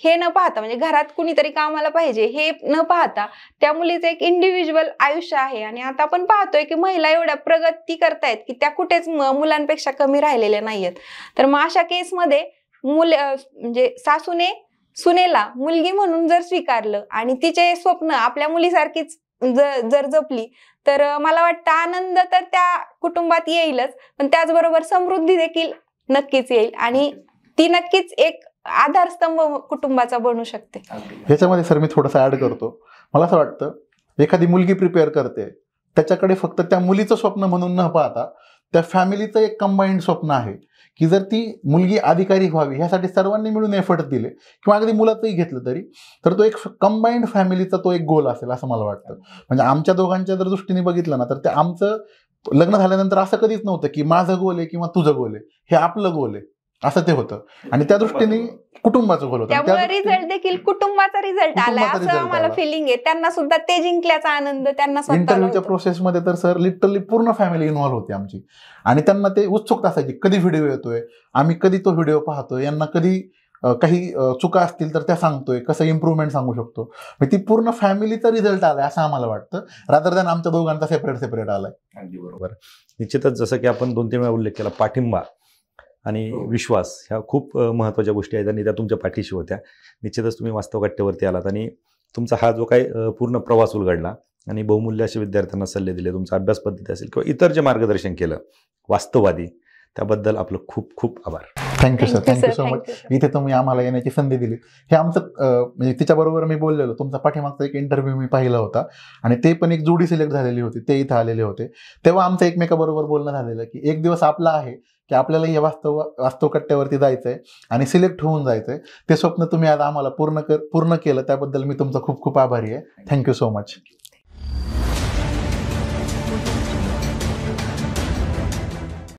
हे न पाहता, म्हणजे घरात कुणीतरी कामाला पाहिजे हे न पाहता त्या मुलीचं एक इंडिव्हिज्युअल आयुष्य आहे. आणि आता आपण पाहतोय की महिला एवढ्या प्रगती करतायत की त्या कुठेच मुलांपेक्षा कमी राहिलेल्या नाहीयेत. तर मग अशा केसमध्ये म्हणजे सासूने सुनेला मुलगी म्हणून जर स्वीकारलं आणि तिचे स्वप्न आपल्या मुलीसारखीच जर जपली तर मला वाटतं आनंद तर त्या कुटुंबात येईलच, पण त्याचबरोबर समृद्धी देखील नक्कीच येईल आणि ती नक्कीच एक आधारस्तंभ कुटुंबाचा बनू शकते. ह्याच्यामध्ये सर मी थोडंसं ऍड करतो. मला असं वाटतं एखादी मुलगी प्रिपेअर करते, त्याच्याकडे फक्त त्या मुलीचं स्वप्न म्हणून न पाहता त्या फॅमिलीचं एक कंबाईंड स्वप्न आहे की जर ती मुलगी अधिकारी व्हावी ह्यासाठी सर्वांनी मिळून एफर्ट दिले किंवा अगदी मुलाचंही घेतलं तरी तर तो एक कंबाईंड फॅमिलीचा तो एक गोल असेल असं मला वाटतं. म्हणजे आमच्या दोघांच्या जर दृष्टीने बघितलं ना तर ते आमचं लग्न झाल्यानंतर असं कधीच नव्हतं की माझं गोल आहे किंवा तुझं गोल आहे, हे आपलं गोल आहे असं ते होतं. आणि त्या दृष्टीने कुटुंबाचं गोल होतं. त्यामुळे रिझल्ट देखील कुटुंबाचा रिझल्ट आलाय असं आम्हाला फिलिंग आहे. त्यांना सुद्धा ते जिंकल्याचा आनंद त्यांना इंटरव्ह्यूच्या प्रोसेसमध्ये तर सर लिटरली पूर्ण फॅमिली इन्व्हॉल्व होती आमची. आणि त्यांना ते उत्सुकता असायची कधी व्हिडिओ येतोय, आम्ही कधी तो व्हिडिओ पाहतोय, यांना कधी काही चुका असतील तर त्या सांगतोय, कसं इम्प्रूव्हमेंट सांगू शकतो. ती पूर्ण फॅमिलीचा रिझल्ट आलाय असं आम्हाला वाटतं, रादर दॅन आमच्या दोघांचा सेपरेट आलाय. अगदी बरोबर. निश्चितच जसं की आपण 2-3 वेळा उल्लेख केला, पाठिंबा आणि विश्वास ह्या खूप महत्त्वाच्या गोष्टी आहेत आणि त्या तुमच्या पाठीशी होत्या. निश्चितच तुम्ही वास्तव कट्ट्यावरती आलात आणि तुमचा हा जो काही पूर्ण प्रवास उलगडला आणि बहुमूल्य असे विद्यार्थ्यांना सल्ले दिले, तुमचा अभ्यास पद्धती असेल किंवा इतर जे मार्गदर्शन केलं वास्तववादी, त्याबद्दल आपलं खूप खूप आभार. Thank you sir, thank you so much. इथे तुम्ही आम्हाला येण्याची संधी दिली. हे आमचं म्हणजे तिच्याबरोबर मी बोललेलो, तुमचा पाठीमागचा एक इंटरव्ह्यू मी पाहिला होता आणि ते पण एक जोडी सिलेक्ट झालेली होती, ते इथं आलेले होते. तेव्हा आमचं एकमेकाबरोबर बोलणं झालेलं की एक दिवस आपला आहे की आपल्याला या वास्तव कट्ट्यावरती जायचंय आणि सिलेक्ट होऊन जायचंय. ते स्वप्न तुम्ही आज आम्हाला पूर्ण केलं, त्याबद्दल मी तुमचा खूप खूप आभारी आहे. Thank you so much.